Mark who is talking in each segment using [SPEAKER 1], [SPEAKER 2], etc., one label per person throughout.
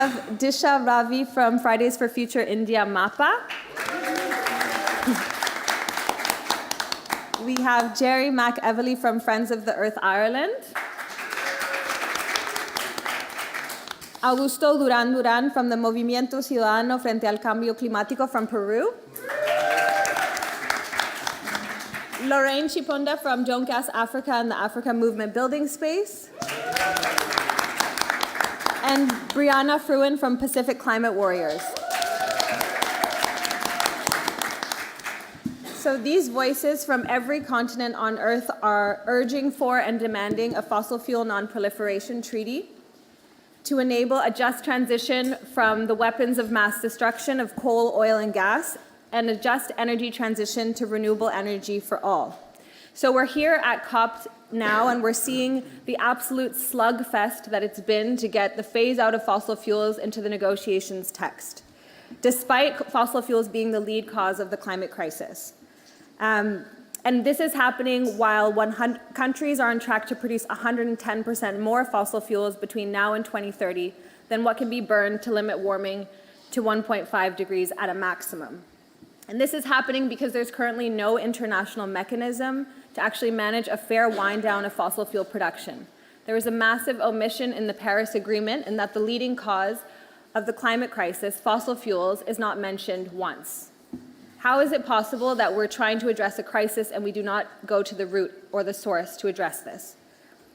[SPEAKER 1] Disha Ravi from Fridays for Future India MAPA. We have Jerry McEvely from Friends of the Earth Ireland. Augusto Duran from the Movimiento Ciudadano Frente al Cambio Climático from Peru. Lorraine Chiponda from Joncas Africa and the Africa Movement Building Space. And Brianna Fruin from Pacific Climate Warriors. So these voices from every continent on Earth are urging for and demanding a fossil fuel non-proliferation treaty to enable a just transition from the weapons of mass destruction of coal, oil, and gas, and a just energy transition to renewable energy for all. So we're here at COP now, and we're seeing the absolute slugfest that it's been to get the phase out of fossil fuels into the negotiations text, despite fossil fuels being the lead cause of the climate crisis. And this is happening while countries are on track to produce 110% more fossil fuels between now and 2030 than what can be burned to limit warming to 1.5 degrees at a maximum. And this is happening because there's currently no international mechanism to actually manage a fair wind down of fossil fuel production. There is a massive omission in the Paris Agreement in that the leading cause of the climate crisis, fossil fuels, is not mentioned once. How is it possible that we're trying to address a crisis and we do not go to the root or the source to address this?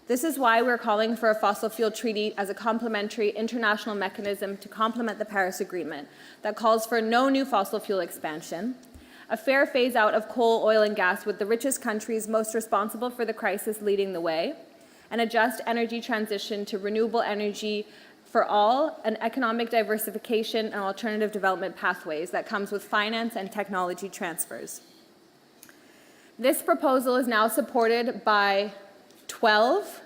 [SPEAKER 1] This is why we're calling for a fossil fuel treaty as a complementary international mechanism to complement the Paris Agreement that calls for no new fossil fuel expansion, a fair phase out of coal, oil, and gas with the richest countries most responsible for the crisis leading the way, and a just energy transition to renewable energy for all, and economic diversification and alternative development pathways that comes with finance and technology transfers. This proposal is now supported by 12,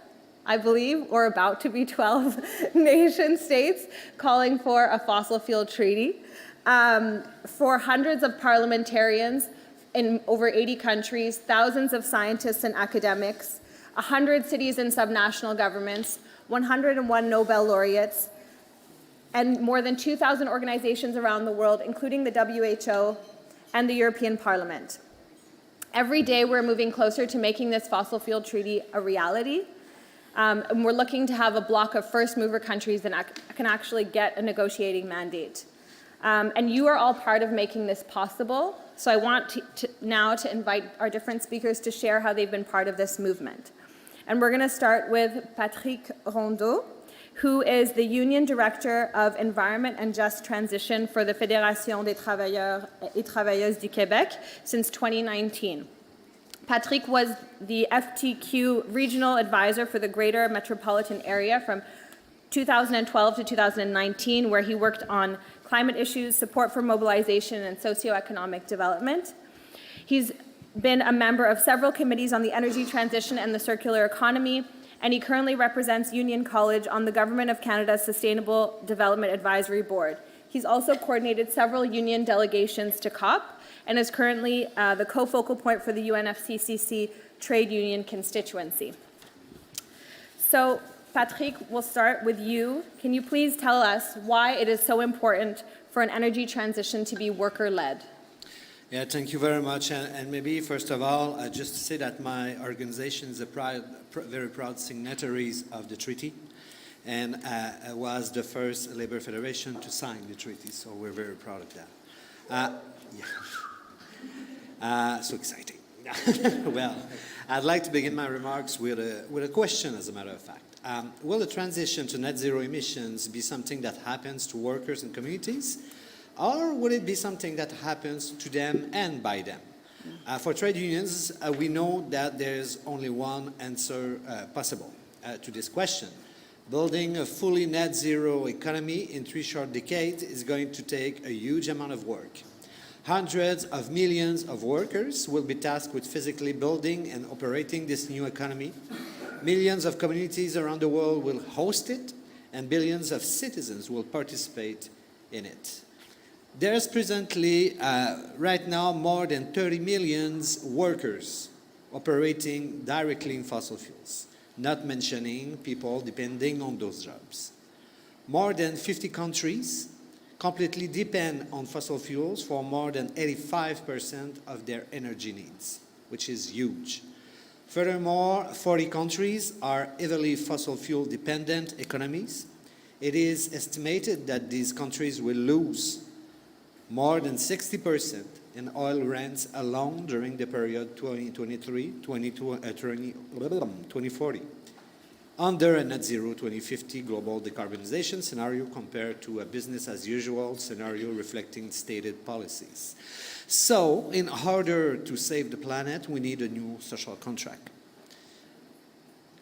[SPEAKER 1] I believe, or about to be 12 nation states calling for a fossil fuel treaty, for hundreds of parliamentarians in over 80 countries, thousands of scientists and academics, 100 cities and subnational governments, 101 Nobel laureates, and more than 2,000 organizations around the world, including the WHO and the European Parliament. Every day we're moving closer to making this fossil fuel treaty a reality, and we're looking to have a block of first mover countries that can actually get a negotiating mandate. And you are all part of making this possible, so I want now to invite our different speakers to share how they've been part of this movement. And we're going to start with Patrick Rondeau, who is the Union Director of Environment and Just Transition for the Fédération des travailleurs et travailleuses du Québec since 2019. Patrick was the FTQ Regional Advisor for the Greater Metropolitan Area from 2012 to 2019, where he worked on climate issues, support for mobilization, and socioeconomic development. He's been a member of several committees on the energy transition and the circular economy, and he currently represents Union College on the Government of Canada's Sustainable Development Advisory Board. He's also coordinated several union delegations to COP and is currently the co-focal point for the UNFCCC trade union constituency. So, Patrick, we'll start with you. Can you please tell us why it is so important for an energy transition to be worker-led?
[SPEAKER 2] Yeah, thank you very much. And maybe, first of all, just to say that my organization is a very proud signatories of the treaty, and was the first labor federation to sign the treaty, so we're very proud of that. So exciting. Well, I'd like to begin my remarks with a question, as a matter of fact. Will the transition to net zero emissions be something that happens to workers and communities? Or would it be something that happens to them and by them? For trade unions, we know that there's only one answer possible to this question. Building a fully net zero economy in 3 short decades is going to take a huge amount of work. Hundreds of millions of workers will be tasked with physically building and operating this new economy. Millions of communities around the world will host it, and billions of citizens will participate in it. There's presently, right now, more than 30 million workers operating directly in fossil fuels, not mentioning people depending on those jobs. More than 50 countries completely depend on fossil fuels for more than 85% of their energy needs, which is huge. Furthermore, 40 countries are heavily fossil fuel dependent economies. It is estimated that these countries will lose more than 60% in oil rents alone during the period 2040, under a net zero 2050 global decarbonization scenario compared to a business as usual scenario reflecting stated policies. So, in order to save the planet, we need a new social contract.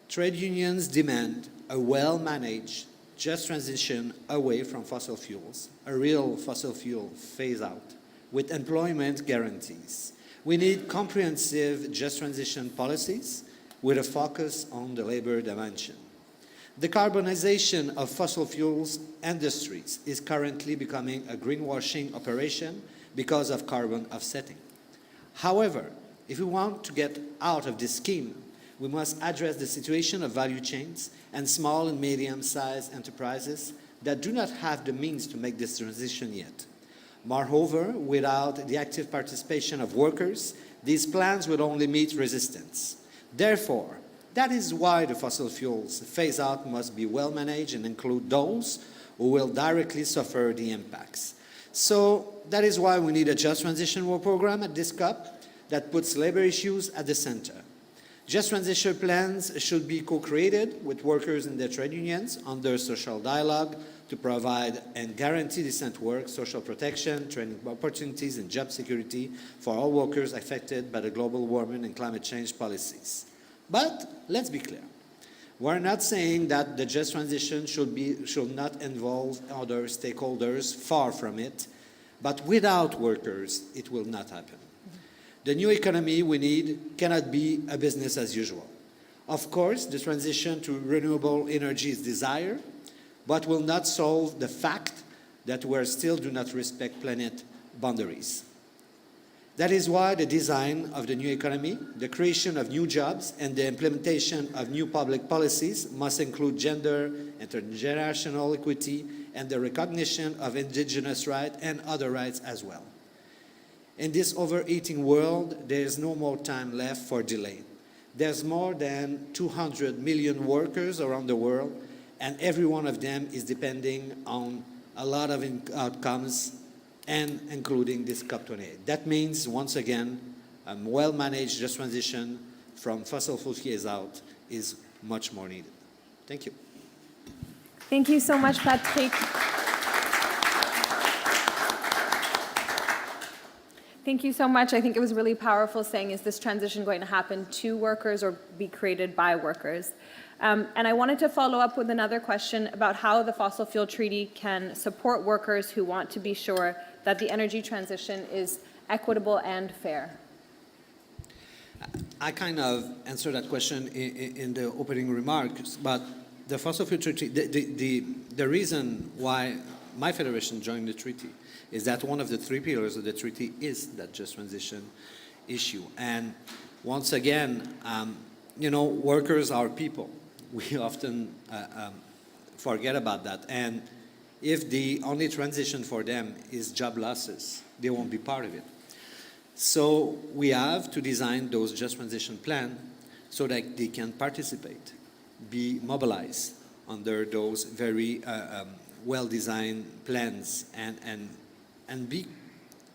[SPEAKER 2] Trade unions demand a well-managed, just transition away from fossil fuels, a real fossil fuel phase-out, with employment guarantees. We need comprehensive just transition policies with a focus on the labor dimension. Decarbonization of fossil fuels industries is currently becoming a greenwashing operation because of carbon offsetting. However, if we want to get out of this scheme, we must address the situation of value chains and small and medium-sized enterprises that do not have the means to make this transition yet. Moreover, without the active participation of workers, these plans would only meet resistance. Therefore, that is why the fossil fuels phase-out must be well managed and include those who will directly suffer the impacts. So that is why we need a just transition work program at this COP that puts labor issues at the center. Just transition plans should be co-created with workers and their trade unions under social dialogue to provide and guarantee decent work, social protection, training opportunities, and job security for all workers affected by the global warming and climate change policies. But let's be clear. We're not saying that the just transition should not involve other stakeholders, far from it, but without workers, it will not happen. The new economy we need cannot be a business as usual. Of course, the transition to renewable energy is desired, but will not solve the fact that we still do not respect planet boundaries. That is why the design of the new economy, the creation of new jobs, and the implementation of new public policies must include gender, intergenerational equity, and the recognition of indigenous rights and other rights as well. In this overeating world, there is no more time left for delay. There's more than 200 million workers around the world, and every one of them is depending on a lot of outcomes, and including this COP28. That means, once again, a well-managed just transition from fossil fuel phase-out is much more needed. Thank you.
[SPEAKER 1] Thank you so much, Patrick. Thank you so much. I think it was really powerful saying, is this transition going to happen to workers or be created by workers? And I wanted to follow up with another question about how the Fossil Fuel Treaty can support workers who want to be sure that the energy transition is equitable and fair.
[SPEAKER 2] I kind of answered that question in the opening remarks, but the Fossil Fuel Treaty, the reason why my federation joined the treaty is that one of the three pillars of the treaty is that just transition issue. And once again, you know, workers are people. We often forget about that. And if the only transition for them is job losses, they won't be part of it. So we have to design those just transition plans so that they can participate, be mobilized under those very well-designed plans and be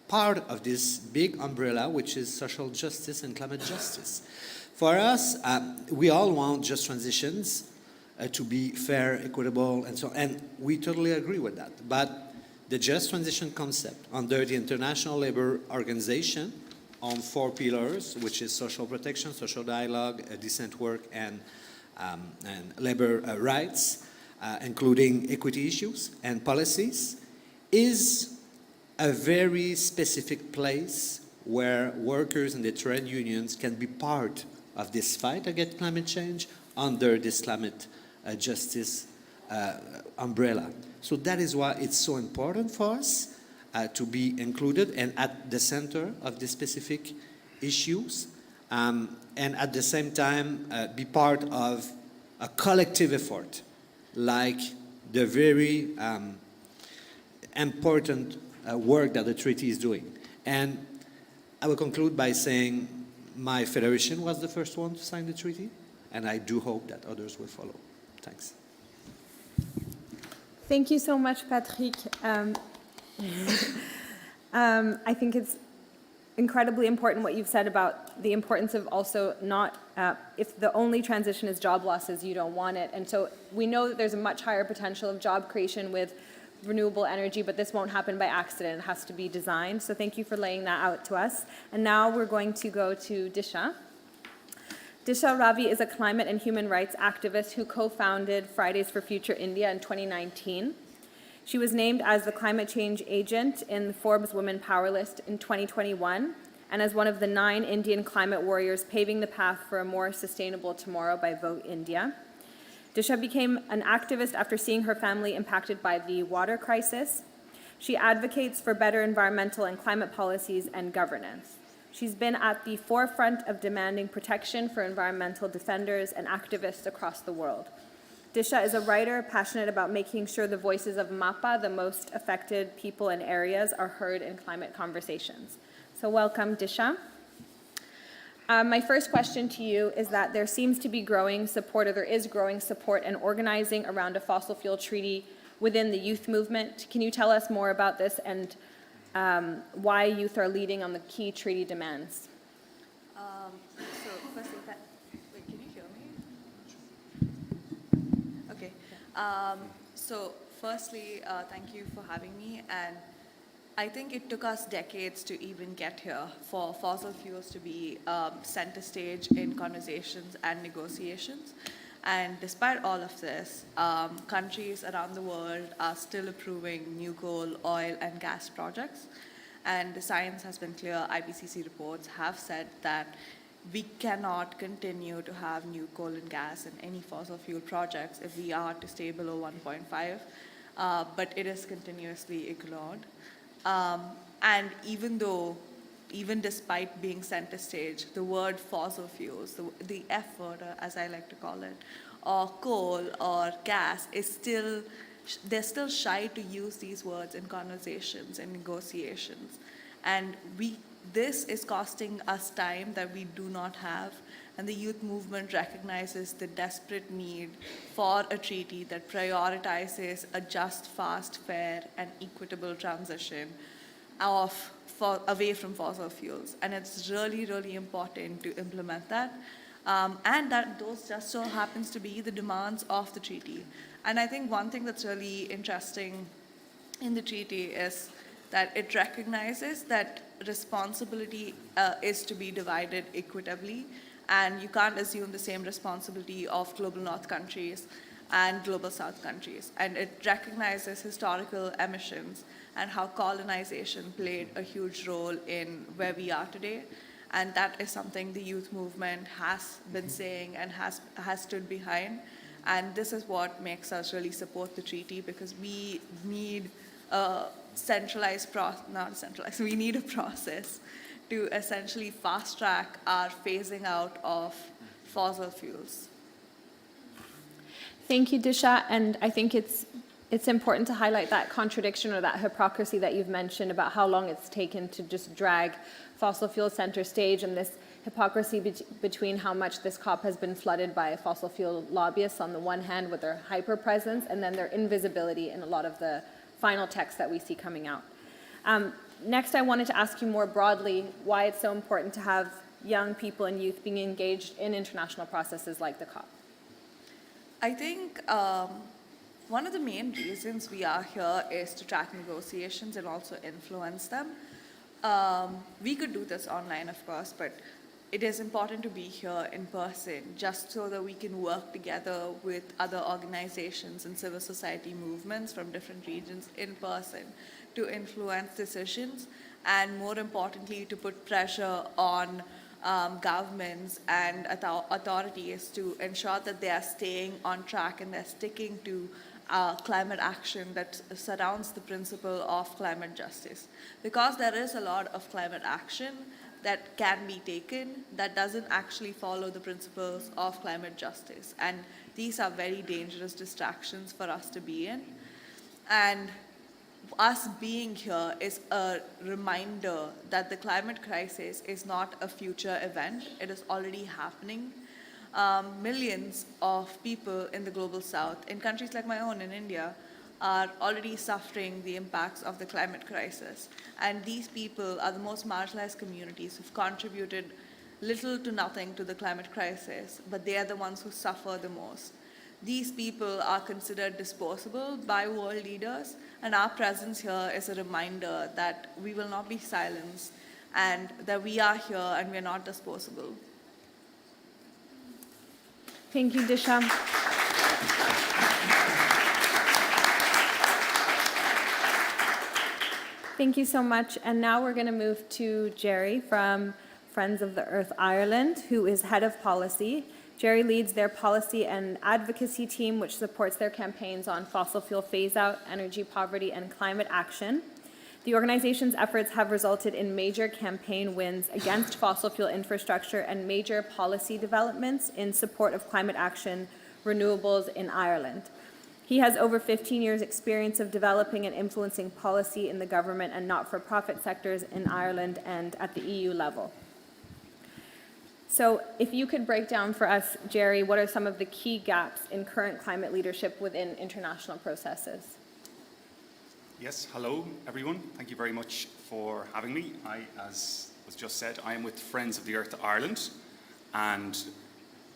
[SPEAKER 2] part of this big umbrella, which is social justice and climate justice. For us, we all want just transitions to be fair, equitable, and so on. And we totally agree with that. But the just transition concept under the International Labour Organization on 4 pillars, which is social protection, social dialogue, decent work, and labor rights, including equity issues and policies, is a very specific place where workers and the trade unions can be part of this fight against climate change under this climate justice umbrella. So that is why it's so important for us to be included and at the center of the specific issues, and at the same time be part of a collective effort like the very important work that the treaty is doing. And I will conclude by saying my federation was the first one to sign the treaty, and I do hope that others will follow. Thanks.
[SPEAKER 1] Thank you so much, Patrick. I think it's incredibly important what you've said about the importance of also not, if the only transition is job losses, you don't want it. And so we know that there's a much higher potential of job creation with renewable energy, but this won't happen by accident. It has to be designed. So thank you for laying that out to us. And now we're going to go to Disha. Disha Ravi is a climate and human rights activist who co-founded Fridays for Future India in 2019. She was named as the climate change agent in the Forbes Women Power List in 2021 and as one of the 9 Indian climate warriors paving the path for a more sustainable tomorrow by Vote India. Disha became an activist after seeing her family impacted by the water crisis. She advocates for better environmental and climate policies and governance. She's been at the forefront of demanding protection for environmental defenders and activists across the world. Disha is a writer passionate about making sure the voices of MAPA, the most affected people and areas, are heard in climate conversations. So welcome, Disha. My first question to you is that there seems to be growing support, or there is growing support and organizing around a fossil fuel treaty within the youth movement. Can you tell us more about this and why youth are leading on the key treaty demands?
[SPEAKER 3] So firstly, wait, can you hear me? Okay. So firstly, thank you for having me. And I think it took us decades to even get here for fossil fuels to be center stage in conversations and negotiations. And despite all of this, countries around the world are still approving new coal, oil, and gas projects. And the science has been clear. IPCC reports have said that we cannot continue to have new coal and gas and any fossil fuel projects if we are to stay below 1.5, but it is continuously ignored. And even despite being center stage, the word fossil fuels, the F word, as I like to call it, or coal or gas they're still shy to use these words in conversations and negotiations. And this is costing us time that we do not have. And the youth movement recognizes the desperate need for a treaty that prioritizes a just, fast, fair, and equitable transition away from fossil fuels. And it's really, really important to implement that. And that those just so happens to be the demands of the treaty. And I think one thing that's really interesting in the treaty is that it recognizes that responsibility is to be divided equitably, and you can't assume the same responsibility of global north countries and global south countries. And it recognizes historical emissions and how colonization played a huge role in where we are today. And that is something the youth movement has been saying and has stood behind. And this is what makes us really support the treaty, because we need a we need a process to essentially fast track our phasing out of fossil fuels.
[SPEAKER 1] Thank you, Disha. And I think it's important to highlight that contradiction or that hypocrisy that you've mentioned about how long it's taken to just drag fossil fuel center stage, and this hypocrisy between how much this COP has been flooded by fossil fuel lobbyists on the one hand with their hyper-presence, and then their invisibility in a lot of the final text that we see coming out. Next, I wanted to ask you more broadly why it's so important to have young people and youth being engaged in international processes like the COP.
[SPEAKER 3] I think one of the main reasons we are here is to track negotiations and also influence them. We could do this online, of course, but it is important to be here in person, just so that we can work together with other organizations and civil society movements from different regions in person to influence decisions, and more importantly, to put pressure on governments and authorities to ensure that they are staying on track and they're sticking to climate action that surrounds the principle of climate justice. Because there is a lot of climate action, that can be taken that doesn't actually follow the principles of climate justice. And these are very dangerous distractions for us to be in. And us being here is a reminder that the climate crisis is not a future event. It is already happening. Millions of people in the global south, in countries like my own in India, are already suffering the impacts of the climate crisis. And these people are the most marginalized communities who've contributed little to nothing to the climate crisis, but they are the ones who suffer the most. These people are considered disposable by world leaders, and our presence here is a reminder that we will not be silenced and that we are here and we're not disposable.
[SPEAKER 1] Thank you, Disha. Thank you so much. And now we're going to move to Jerry from Friends of the Earth Ireland, who is head of policy. Jerry leads their policy and advocacy team, which supports their campaigns on fossil fuel phase-out, energy poverty, and climate action. The organization's efforts have resulted in major campaign wins against fossil fuel infrastructure and major policy developments in support of climate action renewables in Ireland. He has over 15 years' experience of developing and influencing policy in the government and not-for-profit sectors in Ireland and at the EU level. So if you could break down for us, Jerry, what are some of the key gaps in current climate leadership within international processes?
[SPEAKER 4] Yes, hello everyone. Thank you very much for having me. As was just said, I am with Friends of the Earth Ireland, and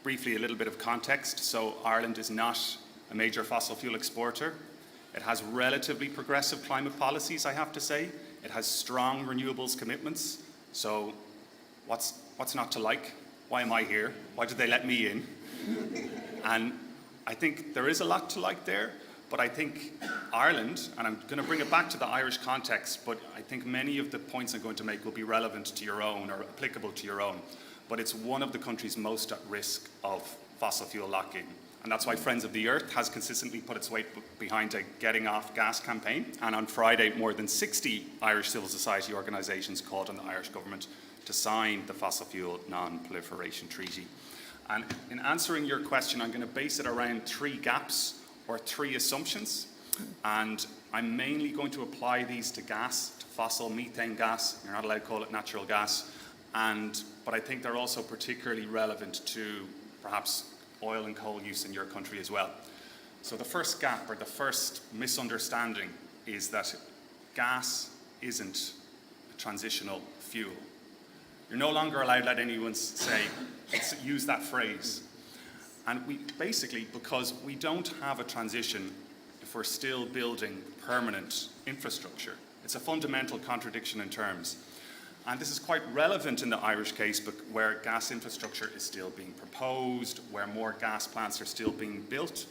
[SPEAKER 4] briefly a little bit of context. So Ireland is not a major fossil fuel exporter. It has relatively progressive climate policies, I have to say. It has strong renewables commitments. So what's not to like? Why am I here? Why did they let me in? And I think there is a lot to like there, but I think Ireland, and I'm going to bring it back to the Irish context, but I think many of the points I'm going to make will be relevant to your own or applicable to your own. But it's one of the countries most at risk of fossil fuel lock-in. And that's why Friends of the Earth has consistently put its weight behind a Getting Off Gas campaign. And on Friday, more than 60 Irish civil society organisations called on the Irish government to sign the Fossil Fuel Non-Proliferation Treaty. And in answering your question, I'm going to base it around 3 gaps or 3 assumptions. And I'm mainly going to apply these to gas, to fossil methane gas. You're not allowed to call it natural gas. But I think they're also particularly relevant to perhaps oil and coal use in your country as well. So the first gap or the first misunderstanding is that gas isn't a transitional fuel. You're no longer allowed to let anyone say, use that phrase. And we basically, because we don't have a transition if we're still building permanent infrastructure. It's a fundamental contradiction in terms. And this is quite relevant in the Irish case, but where gas infrastructure is still being proposed, where more gas plants are still being built.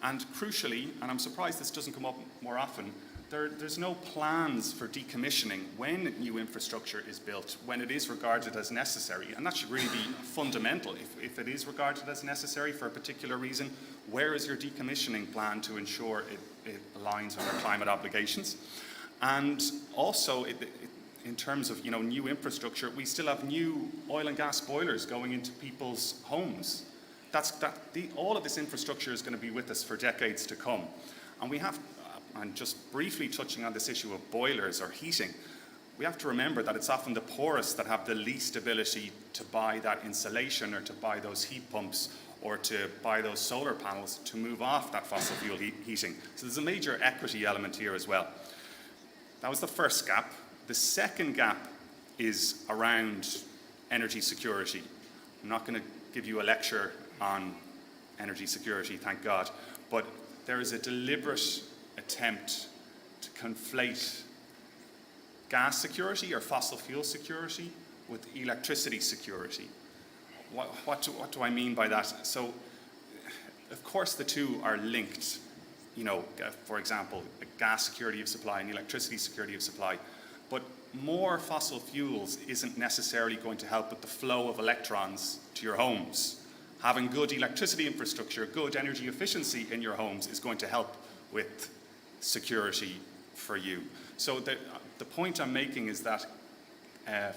[SPEAKER 4] And crucially, and I'm surprised this doesn't come up more often, there's no plans for decommissioning when new infrastructure is built, when it is regarded as necessary. And that should really be fundamental. If it is regarded as necessary for a particular reason, where is your decommissioning plan to ensure it aligns with our climate obligations? And also, in terms of new infrastructure, we still have new oil and gas boilers going into people's homes. All of this infrastructure is going to be with us for decades to come. And we have, and just briefly touching on this issue of boilers or heating, we have to remember that it's often the poorest that have the least ability to buy that insulation or to buy those heat pumps or to buy those solar panels to move off that fossil fuel heating. So there's a major equity element here as well. That was the first gap. The second gap is around energy security. I'm not going to give you a lecture on energy security, thank God, but there is a deliberate attempt to conflate gas security or fossil fuel security with electricity security. What do I mean by that? So, of course, the two are linked. For example, gas security of supply and electricity security of supply. But more fossil fuels isn't necessarily going to help with the flow of electrons to your homes. Having good electricity infrastructure, good energy efficiency in your homes is going to help with security for you. So the point I'm making is that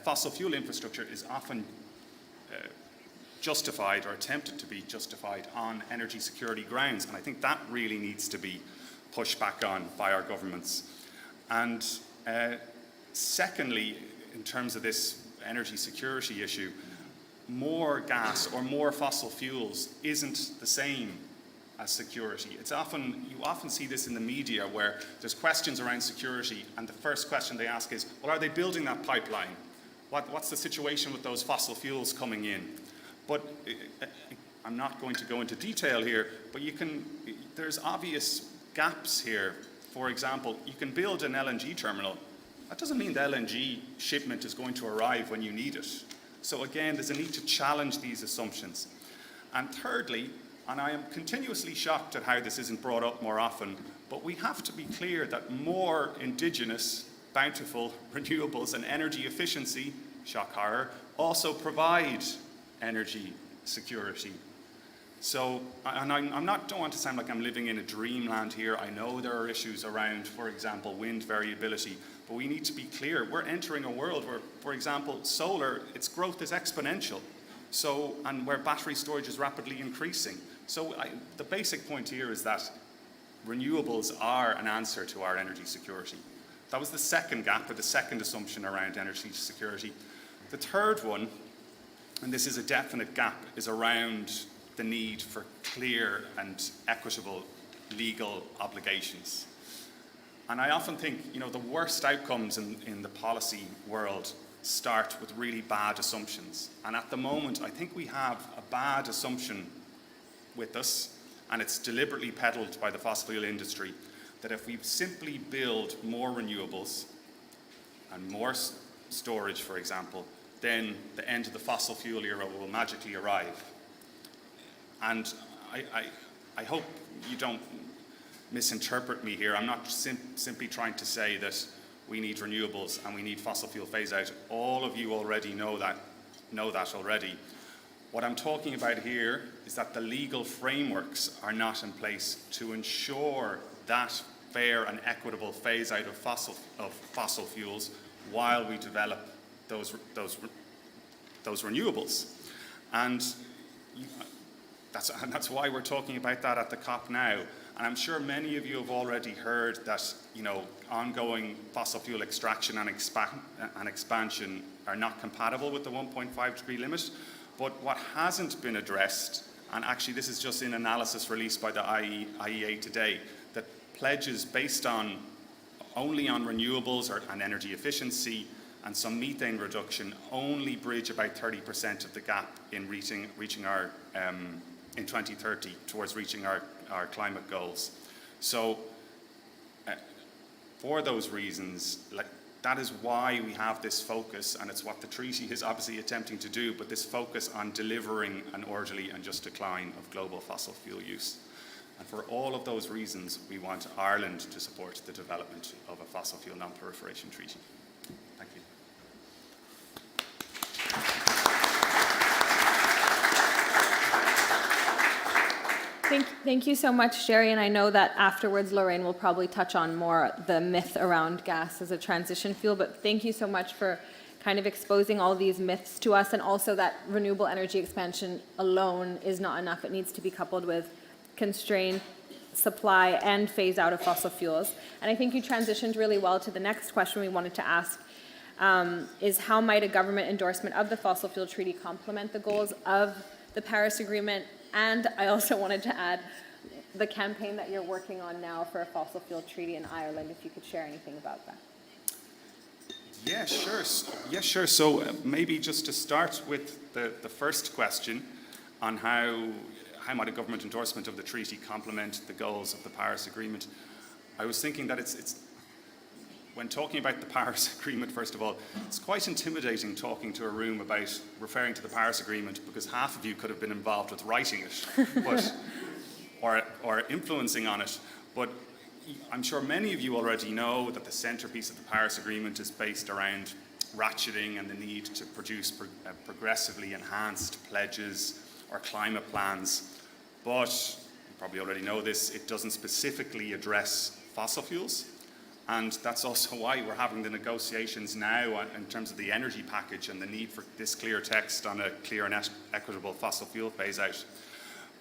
[SPEAKER 4] fossil fuel infrastructure is often justified or attempted to be justified on energy security grounds, and I think that really needs to be pushed back on by our governments. And secondly, in terms of this energy security issue, more gas or more fossil fuels isn't the same as security. You often see this in the media where there's questions around security, and the first question they ask is, well, are they building that pipeline? What's the situation with those fossil fuels coming in? But I'm not going to go into detail here, but there's obvious gaps here. For example, you can build an LNG terminal. That doesn't mean the LNG shipment is going to arrive when you need it. So again, there's a need to challenge these assumptions. And thirdly, and I am continuously shocked at how this isn't brought up more often, but we have to be clear that more indigenous, bountiful renewables and energy efficiency, shock horror, also provide energy security. So, and I don't want to sound like I'm living in a dreamland here. I know there are issues around, for example, wind variability, but we need to be clear. We're entering a world where, for example, solar, its growth is exponential. So, and where battery storage is rapidly increasing. So the basic point here is that renewables are an answer to our energy security. That was the second gap, or the second assumption around energy security. The third one, and this is a definite gap, is around the need for clear and equitable legal obligations. And I often think, the worst outcomes in the policy world start with really bad assumptions. And at the moment, I think we have a bad assumption with us, and it's deliberately peddled by the fossil fuel industry, that if we simply build more renewables and more storage, for example, then the end of the fossil fuel era will magically arrive. And I hope you don't misinterpret me here. I'm not simply trying to say that we need renewables and we need fossil fuel phase out. All of you already know that already. What I'm talking about here is that the legal frameworks are not in place to ensure that fair and equitable phase out of fossil fuels while we develop those renewables. And that's why we're talking about that at the COP now. And I'm sure many of you have already heard that ongoing fossil fuel extraction and expansion are not compatible with the 1.5 degree limit. But what hasn't been addressed, and actually this is just in analysis released by the IEA today, that pledges based only on renewables and energy efficiency and some methane reduction only bridge about 30% of the gap in reaching our in 2030 towards reaching our climate goals. So for those reasons, that is why we have this focus, and it's what the treaty is obviously attempting to do, but this focus on delivering an orderly and just decline of global fossil fuel use. And for all of those reasons, we want Ireland to support the development of a fossil fuel non-proliferation treaty. Thank you.
[SPEAKER 1] Thank you so much, Sherry, and I know that afterwards Lorraine will probably touch on more the myth around gas as a transition fuel, but thank you so much for kind of exposing all these myths to us, and also that renewable energy expansion alone is not enough. It needs to be coupled with constrained supply and phase out of fossil fuels. And I think you transitioned really well to the next question we wanted to ask, is how might a government endorsement of the Fossil Fuel Treaty complement the goals of the Paris Agreement? And I also wanted to add the campaign that you're working on now for a fossil fuel treaty in Ireland, if you could share anything about that.
[SPEAKER 4] Yeah, sure. So maybe just to start with the first question on how might a government endorsement of the treaty complement the goals of the Paris Agreement. I was thinking that it's when talking about the Paris Agreement, first of all, it's quite intimidating talking to a room about referring to the Paris Agreement, because half of you could have been involved with writing it, or influencing on it. But I'm sure many of you already know that the centerpiece of the Paris Agreement is based around ratcheting and the need to produce progressively enhanced pledges or climate plans. But you probably already know this, it doesn't specifically address fossil fuels. And that's also why we're having the negotiations now in terms of the energy package and the need for this clear text on a clear and equitable fossil fuel phase out.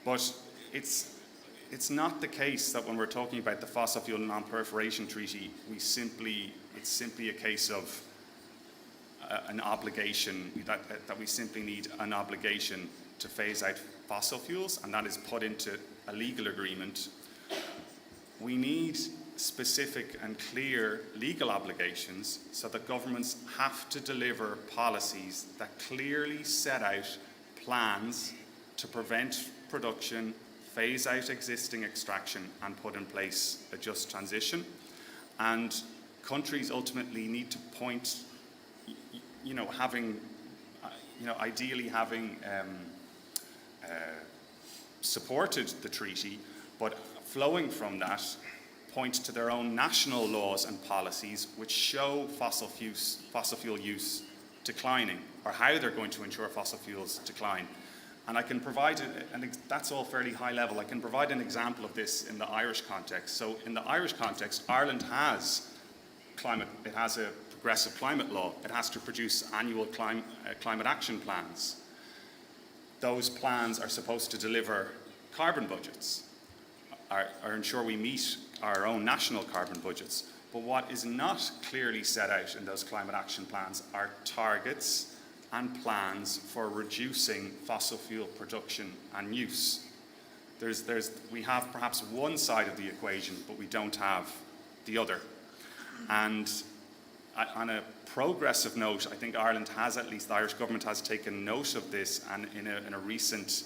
[SPEAKER 4] But it's not the case that when we're talking about the Fossil Fuel Non-Proliferation Treaty, it's simply a case of an obligation, that we simply need an obligation to phase out fossil fuels, and that is put into a legal agreement. We need specific and clear legal obligations so that governments have to deliver policies that clearly set out plans to prevent production, phase out existing extraction, and put in place a just transition. And countries ultimately need to point, ideally having supported the treaty, but flowing from that, point to their own national laws and policies which show fossil fuel use declining, or how they're going to ensure fossil fuels decline. And I can provide, and that's all fairly high level, I can provide an example of this in the Irish context. So in the Irish context, Ireland has it has a progressive climate law. It has to produce annual climate action plans. Those plans are supposed to deliver carbon budgets, or ensure we meet our own national carbon budgets. But what is not clearly set out in those climate action plans are targets and plans for reducing fossil fuel production and use. We have perhaps one side of the equation, but we don't have the other. And on a progressive note, I think Ireland has, at least the Irish government has taken note of this, and in a recent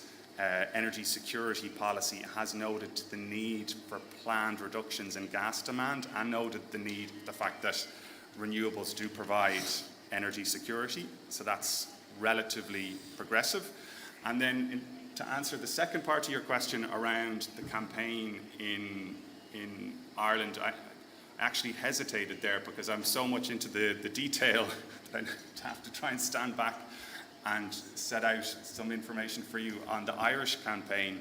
[SPEAKER 4] energy security policy has noted the need for planned reductions in gas demand, and noted the fact that renewables do provide energy security. So that's relatively progressive. And then to answer the second part of your question around the campaign in Ireland, I actually hesitated there because I'm so much into the detail that I have to try and stand back and set out some information for you on the Irish campaign.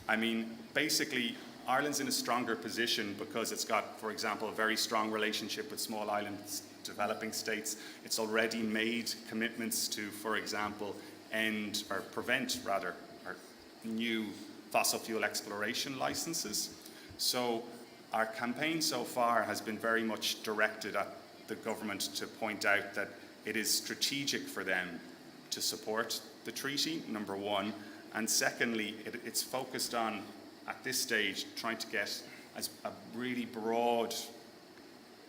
[SPEAKER 4] I mean, basically, Ireland's in a stronger position because it's got, for example, a very strong relationship with small islands, developing states. It's already made commitments to, for example, prevent new fossil fuel exploration licenses. So our campaign so far has been very much directed at the government to point out that it is strategic for them to support the treaty, number one, and secondly, it's focused on, at this stage, trying to get as a really broad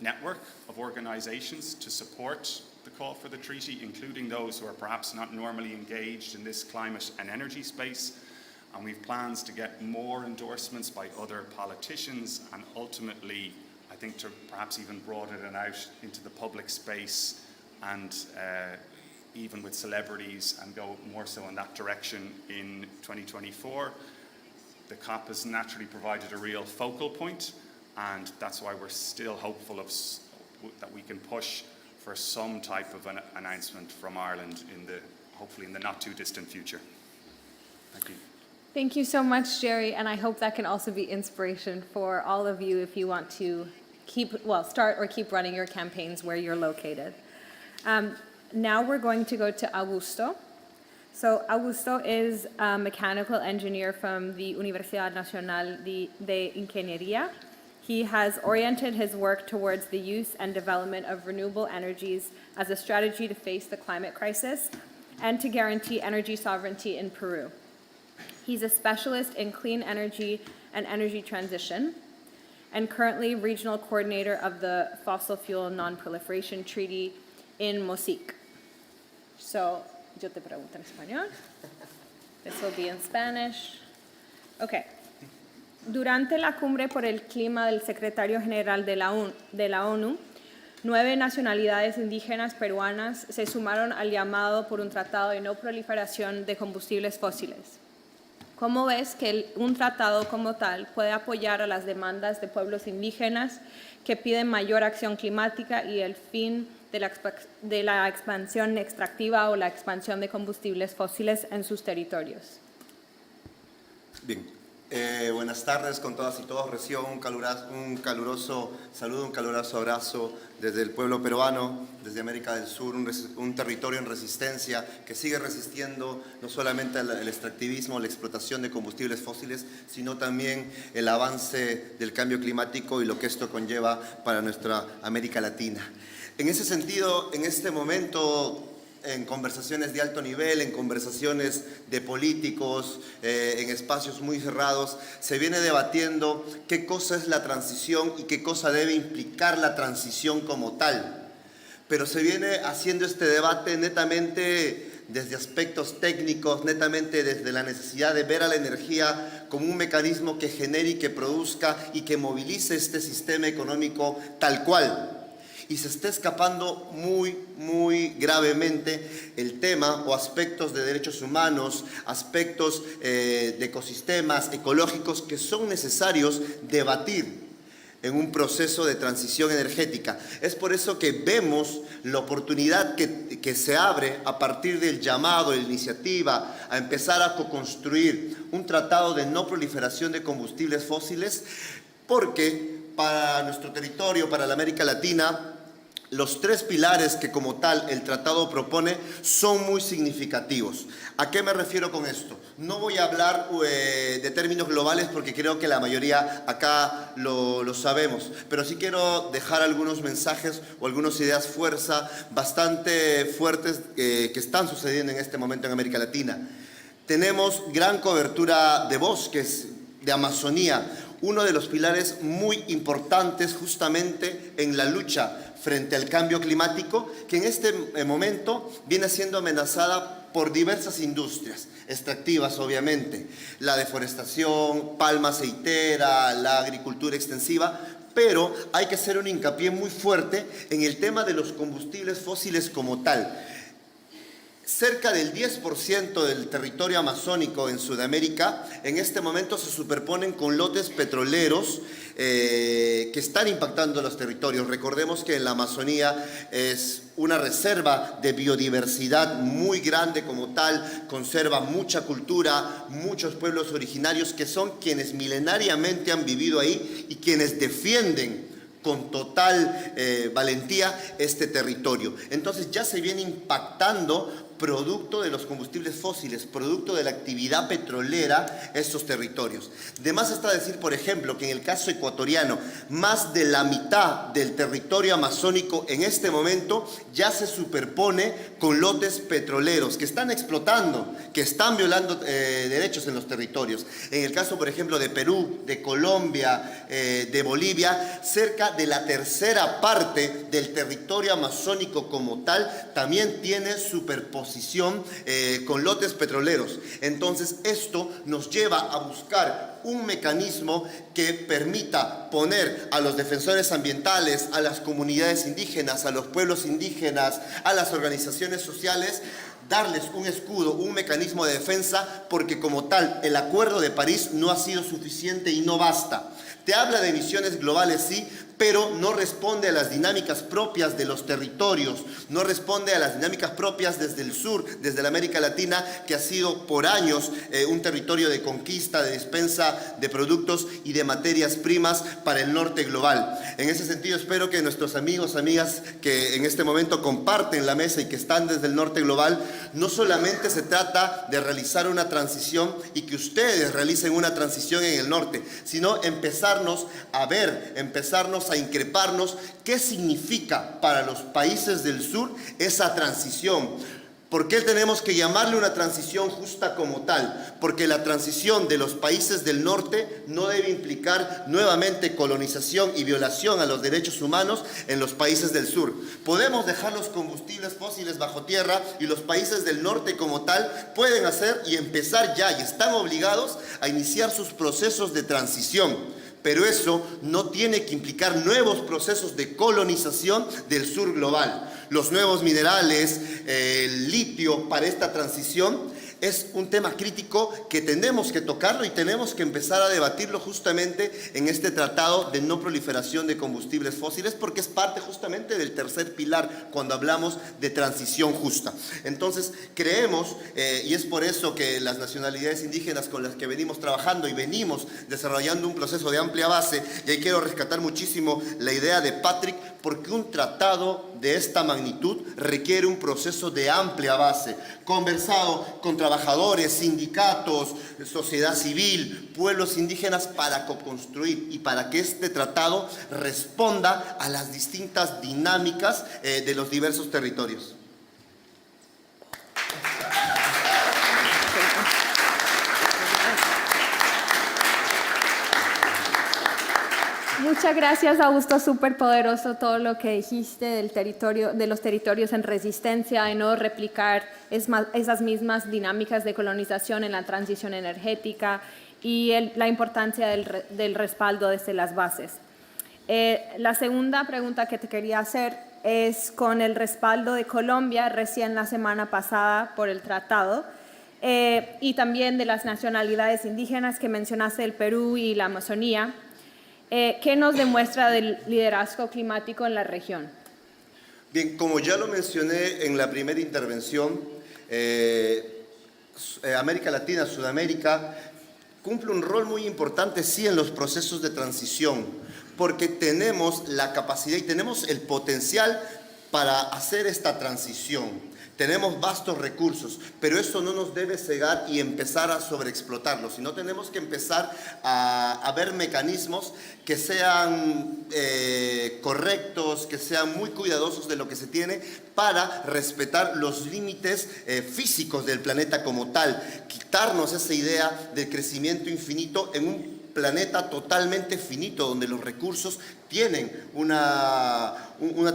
[SPEAKER 4] network of organisations to support the call for the treaty, including those who are perhaps not normally engaged in this climate and energy space. And we've plans to get more endorsements by other politicians, and ultimately, I think, to perhaps even broaden it out into the public space, and even with celebrities, and go more so in that direction in 2024. The COP has naturally provided a real focal point, and that's why we're still hopeful that we can push for some type of an announcement from Ireland hopefully in the not too distant future. Thank you.
[SPEAKER 1] Thank you so much, Jerry, and I hope that can also be inspiration for all of you if you want to start or keep running your campaigns where you're located. Now we're going to go to Augusto. So Augusto is a mechanical engineer from the Universidad Nacional de Ingeniería. He has oriented his work towards the use and development of renewable energies as a strategy to face the climate crisis and to guarantee energy sovereignty in Peru. He's a specialist in clean energy and energy transition, and currently regional coordinator of the Fossil Fuel Non-Proliferation Treaty in MOCICC. So, yo te pregunto en español. This will be in Spanish. Okay. Durante la cumbre por el clima del secretario general de la ONU, 9 nacionalidades indígenas peruanas se sumaron al llamado por un tratado de no proliferación de combustibles fósiles. ¿Cómo ves que un tratado como tal puede apoyar a las demandas de pueblos indígenas que piden mayor acción climática y el fin de la expansión extractiva o la expansión de combustibles fósiles en sus territorios?
[SPEAKER 5] Bien, Buenas tardes con todas y todos. Recibo un caluroso saludo, un caluroso abrazo desde el pueblo peruano, desde América del Sur, un territorio en resistencia que sigue resistiendo no solamente el extractivismo, la explotación de combustibles fósiles, sino también el avance del cambio climático y lo que esto conlleva para nuestra América Latina. En ese sentido, en este momento, en conversaciones de alto nivel, en conversaciones de políticos, en espacios muy cerrados, se viene debatiendo qué cosa es la transición y qué cosa debe implicar la transición como tal. Pero se viene haciendo este debate netamente desde aspectos técnicos, netamente desde la necesidad de ver a la energía como un mecanismo que genere y que produzca y que movilice este sistema económico tal cual. Y se está escapando muy gravemente el tema o aspectos de derechos humanos, aspectos de ecosistemas ecológicos que son necesarios debatir en un proceso de transición energética. Es por eso que vemos la oportunidad que se abre a partir del llamado, de la iniciativa, a empezar a co-construir un tratado de no proliferación de combustibles fósiles, porque para nuestro territorio, para la América Latina, los tres pilares que como tal el tratado propone son muy significativos. ¿A qué me refiero con esto? No voy a hablar de términos globales porque creo que la mayoría acá lo sabemos, pero sí quiero dejar algunos mensajes o algunas ideas fuerza bastante fuertes que están sucediendo en este momento en América Latina. Tenemos gran cobertura de bosques, de Amazonía, uno de los pilares muy importantes justamente en la lucha frente al cambio climático, que en este momento viene siendo amenazada por diversas industrias extractivas, obviamente, la deforestación, palma aceitera, la agricultura extensiva, pero hay que hacer un hincapié muy fuerte en el tema de los combustibles fósiles como tal. Cerca del 10% del territorio amazónico en Sudamérica en este momento se superponen con lotes petroleros que están impactando los territorios. Recordemos que en la Amazonía es una reserva de biodiversidad muy grande como tal, conserva mucha cultura, muchos pueblos originarios que son quienes milenariamente han vivido ahí y quienes defienden con total valentía este territorio. Entonces ya se viene impactando producto de los combustibles fósiles, producto de la actividad petrolera, estos territorios. De más está decir, por ejemplo, que en el caso ecuatoriano, más de la mitad del territorio amazónico en este momento ya se superpone con lotes petroleros que están explotando, que están violando derechos en los territorios. En el caso, por ejemplo, de Perú, de Colombia, de Bolivia, cerca de la tercera parte del territorio amazónico como tal también tiene superposición con lotes petroleros. Entonces esto nos lleva a buscar un mecanismo que permita poner a los defensores ambientales, a las comunidades indígenas, a los pueblos indígenas, a las organizaciones sociales, darles un escudo, un mecanismo de defensa, porque como tal el Acuerdo de París no ha sido suficiente y no basta. Te habla de emisiones globales, sí, pero no responde a las dinámicas propias de los territorios, no responde a las dinámicas propias desde el sur, desde la América Latina, que ha sido por años un territorio de conquista, de dispensa de productos y de materias primas para el norte global. En ese sentido, espero que nuestros amigos, amigas que en este momento comparten la mesa y que están desde el norte global, no solamente se trata de realizar una transición y que ustedes realicen una transición en el norte, sino empezarnos a ver, empezarnos a increparnos qué significa para los países del sur esa transición. ¿Por qué tenemos que llamarle una transición justa como tal? Porque la transición de los países del norte no debe implicar nuevamente colonización y violación a los derechos humanos en los países del sur. Podemos dejar los combustibles fósiles bajo tierra y los países del norte como tal pueden hacer y empezar ya y están obligados a iniciar sus procesos de transición. Pero eso no tiene que implicar nuevos procesos de colonización del sur global. Los nuevos minerales, el litio para esta transición es un tema crítico que tenemos que tocarlo y tenemos que empezar a debatirlo justamente en este tratado de no proliferación de combustibles fósiles, porque es parte justamente del tercer pilar cuando hablamos de transición justa. Entonces, creemos, y es por eso que las nacionalidades indígenas con las que venimos trabajando y venimos desarrollando un proceso de amplia base, y ahí quiero rescatar muchísimo la idea de Patrick, porque un tratado de esta magnitud requiere un proceso de amplia base, conversado con trabajadores, sindicatos, sociedad civil, pueblos indígenas, para co-construir y para que este tratado responda a las distintas dinámicas de los diversos territorios.
[SPEAKER 1] Muchas gracias, Augusto, súper poderoso todo lo que dijiste del territorio, de los territorios en resistencia y no replicar esas mismas dinámicas de colonización en la transición energética y la importancia del respaldo desde las bases. La segunda pregunta que te quería hacer es con el respaldo de Colombia recién la semana pasada por el tratado y también de las nacionalidades indígenas que mencionaste, el Perú y la Amazonía. ¿Qué nos demuestra del liderazgo climático en la región?
[SPEAKER 5] Bien, como ya lo mencioné en la primera intervención, América Latina, Sudamérica, cumple un rol muy importante, sí, en los procesos de transición, porque tenemos la capacidad y tenemos el potencial para hacer esta transición. Tenemos vastos recursos, pero eso no nos debe cegar y empezar a sobreexplotarlos, sino tenemos que empezar a ver mecanismos que sean correctos, que sean muy cuidadosos de lo que se tiene para respetar los límites físicos del planeta como tal, quitarnos esa idea del crecimiento infinito en un planeta totalmente finito, donde los recursos tienen una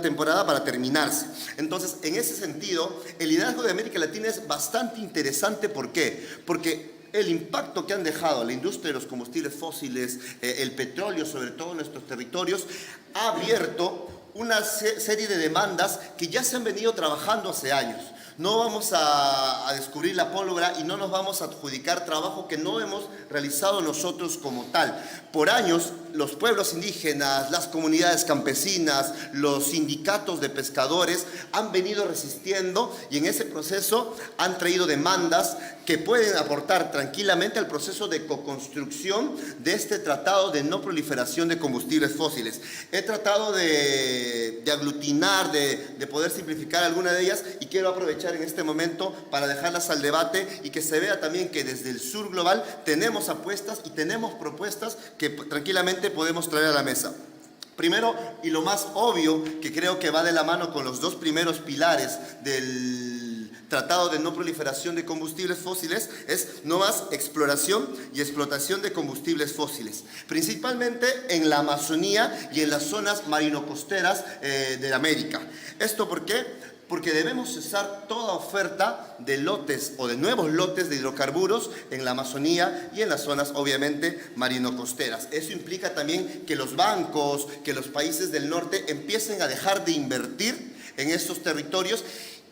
[SPEAKER 5] temporada para terminarse. Entonces, en ese sentido, el liderazgo de América Latina es bastante interesante. ¿Por qué? Porque el impacto que han dejado la industria de los combustibles fósiles, el petróleo, sobre todo en nuestros territorios, ha abierto una serie de demandas que ya se han venido trabajando hace años. No vamos a descubrir la pólvora y no nos vamos a adjudicar trabajo que no hemos realizado nosotros como tal. Por años, los pueblos indígenas, las comunidades campesinas, los sindicatos de pescadores han venido resistiendo y en ese proceso han traído demandas que pueden aportar tranquilamente al proceso de co-construcción de este tratado de no proliferación de combustibles fósiles. He tratado de aglutinar, de poder simplificar alguna de ellas y quiero aprovechar en este momento para dejarlas al debate y que se vea también que desde el sur global tenemos apuestas y tenemos propuestas que tranquilamente podemos traer a la mesa. Primero, y lo más obvio, que creo que va de la mano con los dos primeros pilares del Tratado de No Proliferación de Combustibles Fósiles, es no más exploración y explotación de combustibles fósiles, principalmente en la Amazonía y en las zonas marino-costeras de América. ¿Esto por qué? Porque debemos cesar toda oferta de lotes o de nuevos lotes de hidrocarburos en la Amazonía y en las zonas, obviamente, marino-costeras. Eso implica también que los bancos, que los países del norte empiecen a dejar de invertir en estos territorios.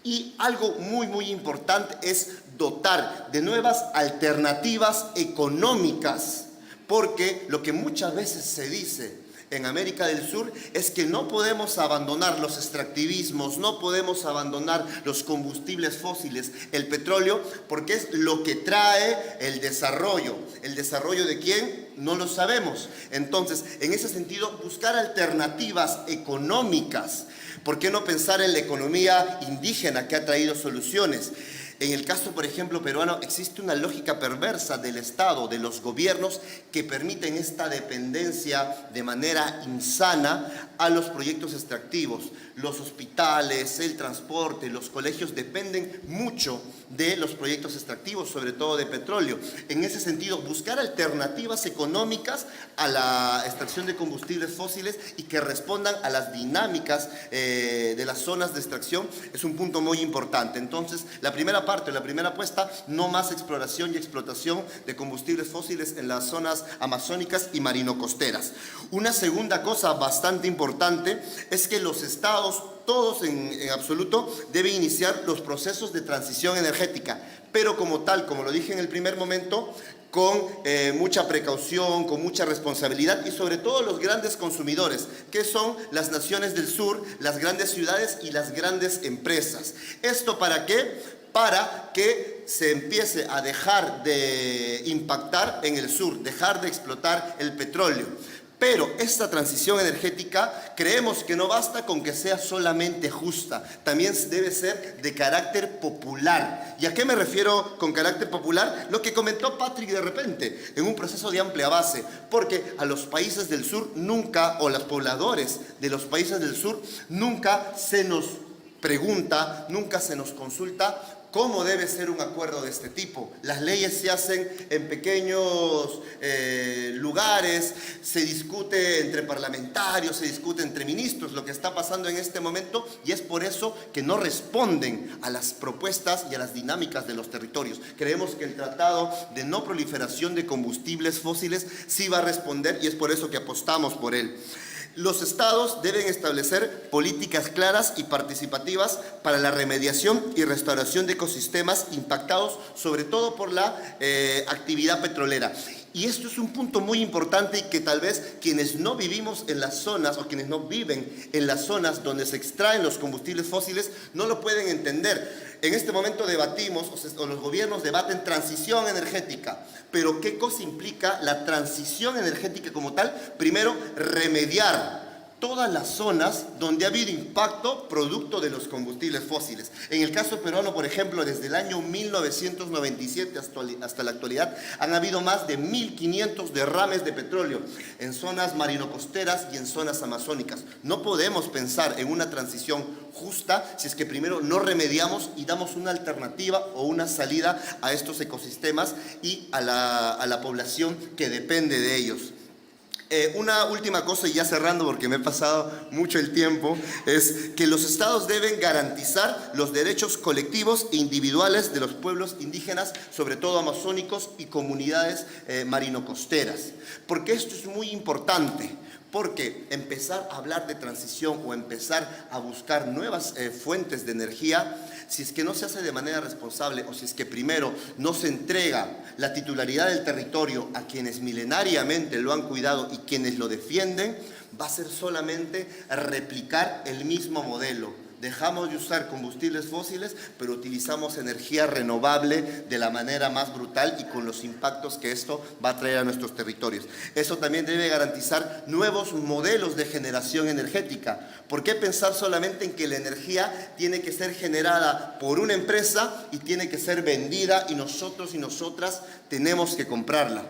[SPEAKER 5] Y algo muy, muy importante es dotar de nuevas alternativas económicas, porque lo que muchas veces se dice en América del Sur es que no podemos abandonar los extractivismos, no podemos abandonar los combustibles fósiles, el petróleo, porque es lo que trae el desarrollo. ¿El desarrollo de quién? No lo sabemos. Entonces, en ese sentido, buscar alternativas económicas. ¿Por qué no pensar en la economía indígena que ha traído soluciones? En el caso, por ejemplo, peruano, existe una lógica perversa del Estado, de los gobiernos, que permiten esta dependencia de manera insana a los proyectos extractivos. Los hospitales, el transporte, los colegios dependen mucho de los proyectos extractivos, sobre todo de petróleo. En ese sentido, buscar alternativas económicas a la extracción de combustibles fósiles y que respondan a las dinámicas de las zonas de extracción es un punto muy importante. Entonces, la primera parte, la primera apuesta, no más exploración y explotación de combustibles fósiles en las zonas amazónicas y marino-costeras. Una segunda cosa bastante importante es que los estados estados, todos en absoluto, deben iniciar los procesos de transición energética, pero como tal, como lo dije en el primer momento, con mucha precaución, con mucha responsabilidad y sobre todo los grandes consumidores, que son las naciones del sur, las grandes ciudades y las grandes empresas. ¿Esto para qué? Para que se empiece a dejar de impactar en el sur, dejar de explotar el petróleo. Pero esta transición energética creemos que no basta con que sea solamente justa, también debe ser de carácter popular. ¿Y a qué me refiero con carácter popular? Lo que comentó Patrick de repente, en un proceso de amplia base, porque a los países del sur nunca, o los pobladores de los países del sur, nunca se nos pregunta, nunca se nos consulta cómo debe ser un acuerdo de este tipo. Las leyes se hacen en pequeños lugares, se discute entre parlamentarios, se discute entre ministros, lo que está pasando en este momento, y es por eso que no responden a las propuestas y a las dinámicas de los territorios. Creemos que el Tratado de No Proliferación de Combustibles Fósiles sí va a responder, y es por eso que apostamos por él. Los estados deben establecer políticas claras y participativas para la remediación y restauración de ecosistemas impactados sobre todo por la actividad petrolera. Y esto es un punto muy importante y que tal vez quienes no vivimos en las zonas o quienes no viven en las zonas donde se extraen los combustibles fósiles no lo pueden entender. En este momento debatimos, o los gobiernos debaten transición energética, pero ¿qué cosa implica la transición energética como tal? Primero, remediar todas las zonas donde ha habido impacto producto de los combustibles fósiles. En el caso peruano, por ejemplo, desde el año 1997 hasta la actualidad, han habido más de 1.500 derrames de petróleo en zonas marino-costeras y en zonas amazónicas. No podemos pensar en una transición justa si es que primero no remediamos y damos una alternativa o una salida a estos ecosistemas y a la población que depende de ellos. Una última cosa, y ya cerrando porque me he pasado mucho el tiempo, es que los estados deben garantizar los derechos colectivos e individuales de los pueblos indígenas, sobre todo amazónicos y comunidades marino-costeras. Porque esto es muy importante, porque empezar a hablar de transición o empezar a buscar nuevas fuentes de energía, si es que no se hace de manera responsable o si es que primero no se entrega la titularidad del territorio a quienes milenariamente lo han cuidado y quienes lo defienden, va a ser solamente replicar el mismo modelo. Dejamos de usar combustibles fósiles, pero utilizamos energía renovable de la manera más brutal y con los impactos que esto va a traer a nuestros territorios. Eso también debe garantizar nuevos modelos de generación energética. ¿Por qué pensar solamente en que la energía tiene que ser generada por una empresa y tiene que ser vendida y nosotros y nosotras tenemos que comprarla?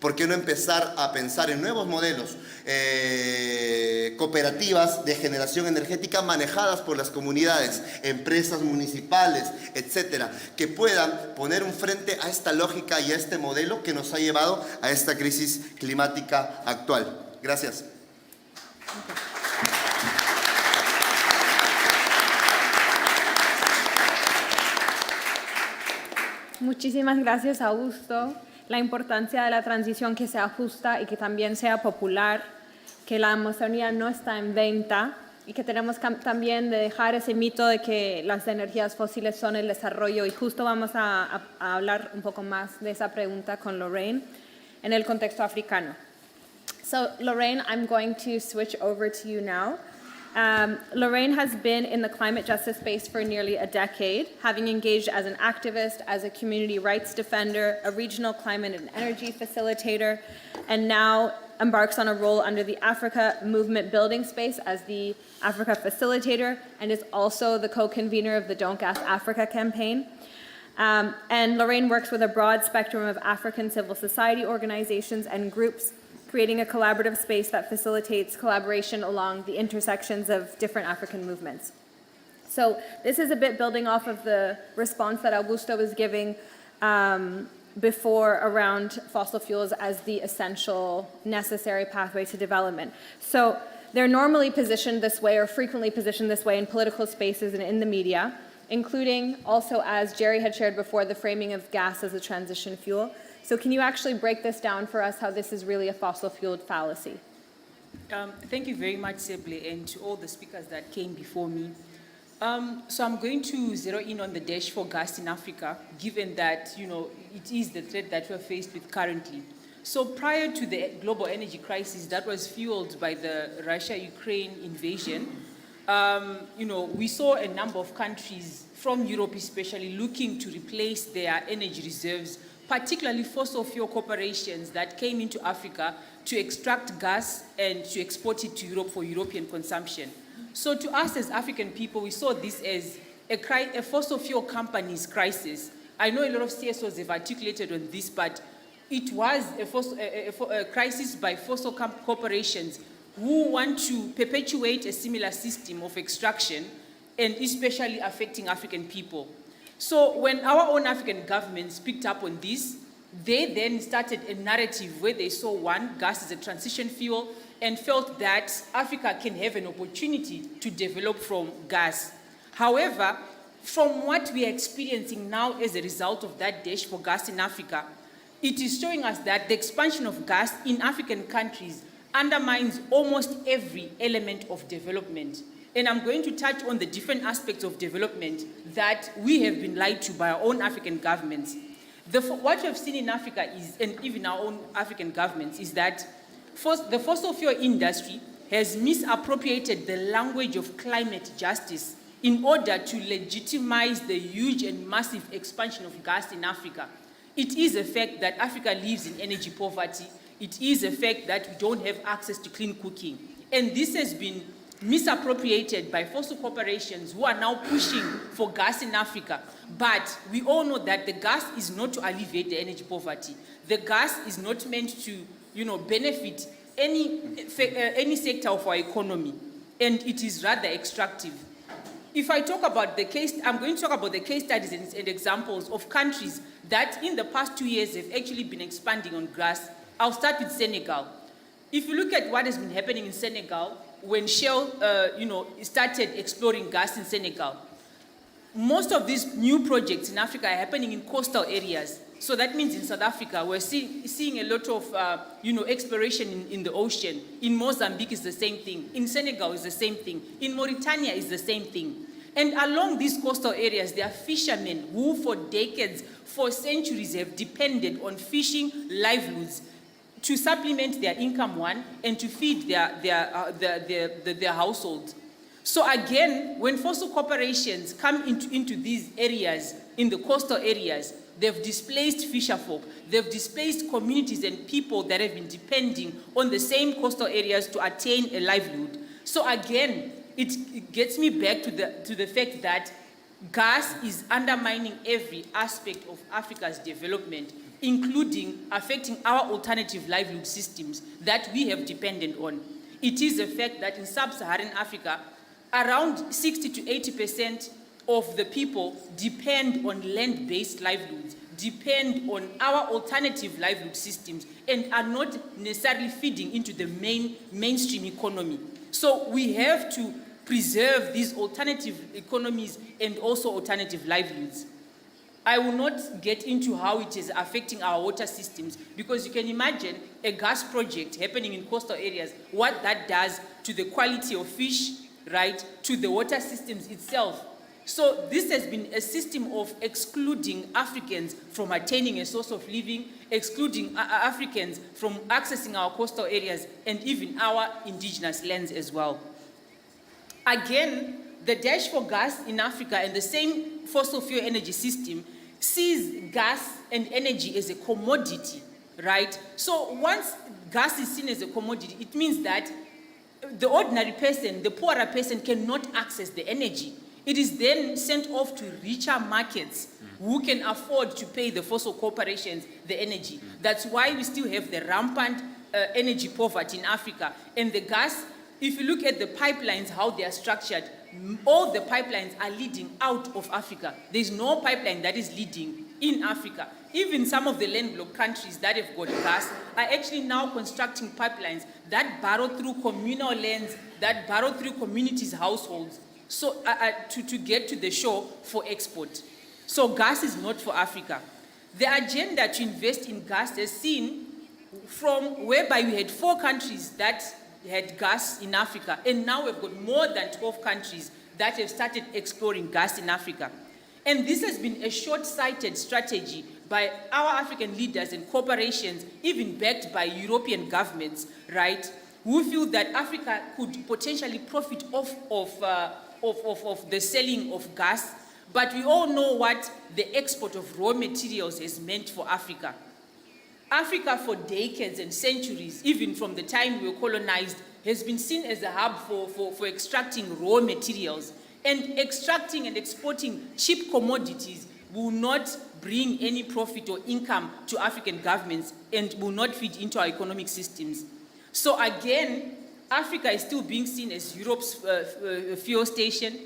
[SPEAKER 5] ¿Por qué no empezar a pensar en nuevos modelos, cooperativas de generación energética manejadas por las comunidades, empresas municipales, etcétera, que puedan poner un frente a esta lógica y a este modelo que nos ha llevado a esta crisis climática actual? Gracias.
[SPEAKER 1] Muchísimas gracias, Augusto. La importancia de la transición que sea justa y que también sea popular, que la Amazonía no está en venta y que tenemos también de dejar ese mito de que las energías fósiles son el desarrollo, y justo vamos a hablar un poco más de esa pregunta con Lorraine en el contexto africano. So Lorraine, I'm going to switch over to you now. Lorraine has been in the climate justice space for nearly a decade, having engaged as an activist, as a community rights defender, a regional climate and energy facilitator, and now embarks on a role under the Africa Movement Building Space as the Africa Facilitator, and is also the co-convener of the Don't Gas Africa campaign. And Lorraine works with a broad spectrum of African civil society organizations and groups, creating a collaborative space that facilitates collaboration along the intersections of different African movements. So this is a bit building off of the response that Augusto was giving before around fossil fuels as the essential, necessary pathway to development. So they're normally positioned this way, or frequently positioned this way, in political spaces and in the media, including also, as Jerry had shared before, the framing of gas as a transition fuel. So can you actually break this down for us, how this is really a fossil fueled fallacy?
[SPEAKER 6] Thank you very much, Seble, and to all the speakers that came before me. So I'm going to zero in on the dash for gas in Africa, given that, it is the threat that we're faced with currently. So prior to the global energy crisis that was fueled by the Russia-Ukraine invasion, we saw a number of countries from Europe especially looking to replace their energy reserves, particularly fossil fuel corporations that came into Africa to extract gas and to export it to Europe for European consumption. So to us as African people, we saw this as a fossil fuel companies crisis. I know a lot of CSOs have articulated on this, but it was a crisis by fossil corporations who want to perpetuate a similar system of extraction and especially affecting African people. So when our own African governments picked up on this, they then started a narrative where they saw gas as a transition fuel and felt that Africa can have an opportunity to develop from gas. However, from what we are experiencing now as a result of that dash for gas in Africa, it is showing us that the expansion of gas in African countries undermines almost every element of development. And I'm going to touch on the different aspects of development that we have been lied to by our own African governments. What we have seen in Africa is, and even our own African governments, is that the fossil fuel industry has misappropriated the language of climate justice in order to legitimize the huge and massive expansion of gas in Africa. It is a fact that Africa lives in energy poverty. It is a fact that we don't have access to clean cooking. And this has been misappropriated by fossil corporations who are now pushing for gas in Africa. But we all know that the gas is not to alleviate the energy poverty. The gas is not meant to, benefit any sector of our economy, and it is rather extractive. If I talk about I'm going to talk about the case studies and examples of countries that in the past 2 years have actually been expanding on gas. I'll start with Senegal. If you look at what has been happening in Senegal, when Shell, started exploring gas in Senegal, most of these new projects in Africa are happening in coastal areas. So that means in South Africa, we're seeing a lot of, exploration in the ocean. In Mozambique is the same thing. In Senegal is the same thing. In Mauritania is the same thing. And along these coastal areas, there are fishermen who for decades, for centuries have depended on fishing livelihoods to supplement their income, and to feed their household. So again, when fossil corporations come into these areas, in the coastal areas, they've displaced fisherfolk, they've displaced communities and people that have been depending on the same coastal areas to attain a livelihood. So again, it gets me back to the fact that gas is undermining every aspect of Africa's development, including affecting our alternative livelihood systems that we have depended on. It is a fact that in sub-Saharan Africa, around 60 to 80% of the people depend on land-based livelihoods, depend on our alternative livelihood systems, and are not necessarily feeding into the mainstream economy. So we have to preserve these alternative economies and also alternative livelihoods. I will not get into how it is affecting our water systems, because you can imagine a gas project happening in coastal areas, what that does to the quality of fish, right, to the water systems itself. So this has been a system of excluding Africans from attaining a source of living, excluding Africans from accessing our coastal areas and even our indigenous lands as well. Again, the dash for gas in Africa and the same fossil fuel energy system sees gas and energy as a commodity, right? So once gas is seen as a commodity, it means that the ordinary person, the poorer person, cannot access the energy. It is then sent off to richer markets who can afford to pay the fossil corporations the energy. That's why we still have the rampant energy poverty in Africa. And the gas, if you look at the pipelines, how they are structured, all the pipelines are leading out of Africa. There's no pipeline that is leading in Africa. Even some of the landlocked countries that have got gas are actually now constructing pipelines that burrow through communal lands, that burrow through communities' households, so to get to the shore for export. So gas is not for Africa. The agenda to invest in gas is seen from whereby we had 4 countries that had gas in Africa, and now we've got more than 12 countries that have started exploring gas in Africa. And this has been a short-sighted strategy by our African leaders and corporations, even backed by European governments, right, who feel that Africa could potentially profit off of the selling of gas. But we all know what the export of raw materials has meant for Africa. Africa for decades and centuries, even from the time we were colonized, has been seen as a hub for extracting raw materials. And extracting and exporting cheap commodities will not bring any profit or income to African governments and will not feed into our economic systems. So again, Africa is still being seen as Europe's fuel station.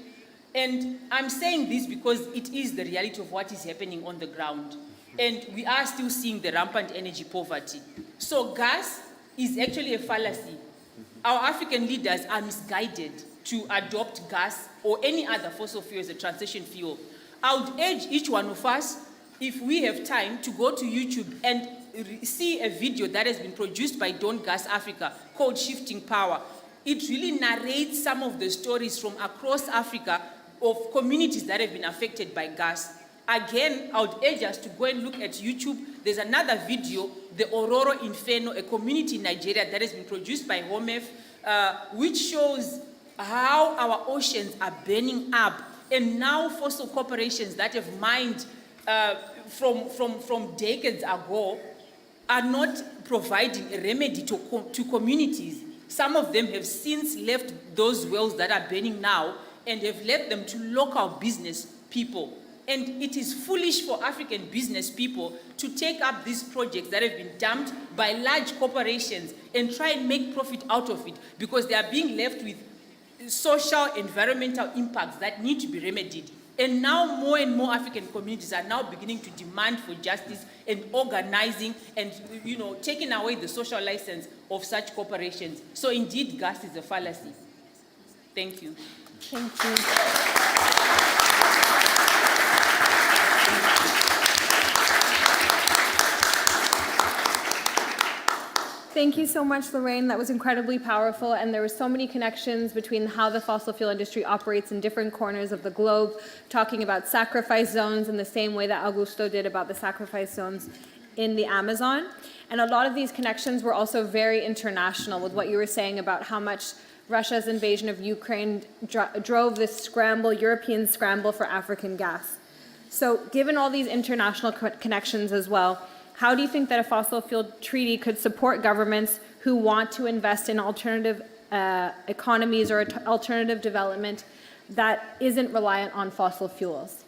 [SPEAKER 6] And I'm saying this because it is the reality of what is happening on the ground. And we are still seeing the rampant energy poverty. So gas is actually a fallacy. Our African leaders are misguided to adopt gas or any other fossil fuel as a transition fuel. I would urge each one of us, if we have time, to go to YouTube and see a video that has been produced by Don Gas Africa called Shifting Power. It really narrates some of the stories from across Africa of communities that have been affected by gas. Again, I would urge us to go and look at YouTube. There's another video, the Ororo Inferno, a community in Nigeria that has been produced by HOMEF, which shows how our oceans are burning up. And now fossil corporations that have mined from decades ago are not providing a remedy to communities. Some of them have since left those wells that are burning now and have left them to local business people. And it is foolish for African business people to take up these projects that have been dumped by large corporations and try and make profit out of it, because they are being left with social, environmental impacts that need to be remedied. And now more and more African communities are now beginning to demand for justice and organizing and, taking away the social license of such corporations. So indeed, gas is a fallacy. Thank you.
[SPEAKER 1] Thank you. Thank you so much, Lorraine. That was incredibly powerful, and there were so many connections between how the fossil fuel industry operates in different corners of the globe, talking about sacrifice zones in the same way that Augusto did about the sacrifice zones in the Amazon. And a lot of these connections were also very international, with what you were saying about how much Russia's invasion of Ukraine drove this scramble, European scramble for African gas. So given all these international connections as well, how do you think that a fossil fuel treaty could support governments who want to invest in alternative economies or alternative development that isn't reliant on fossil fuels?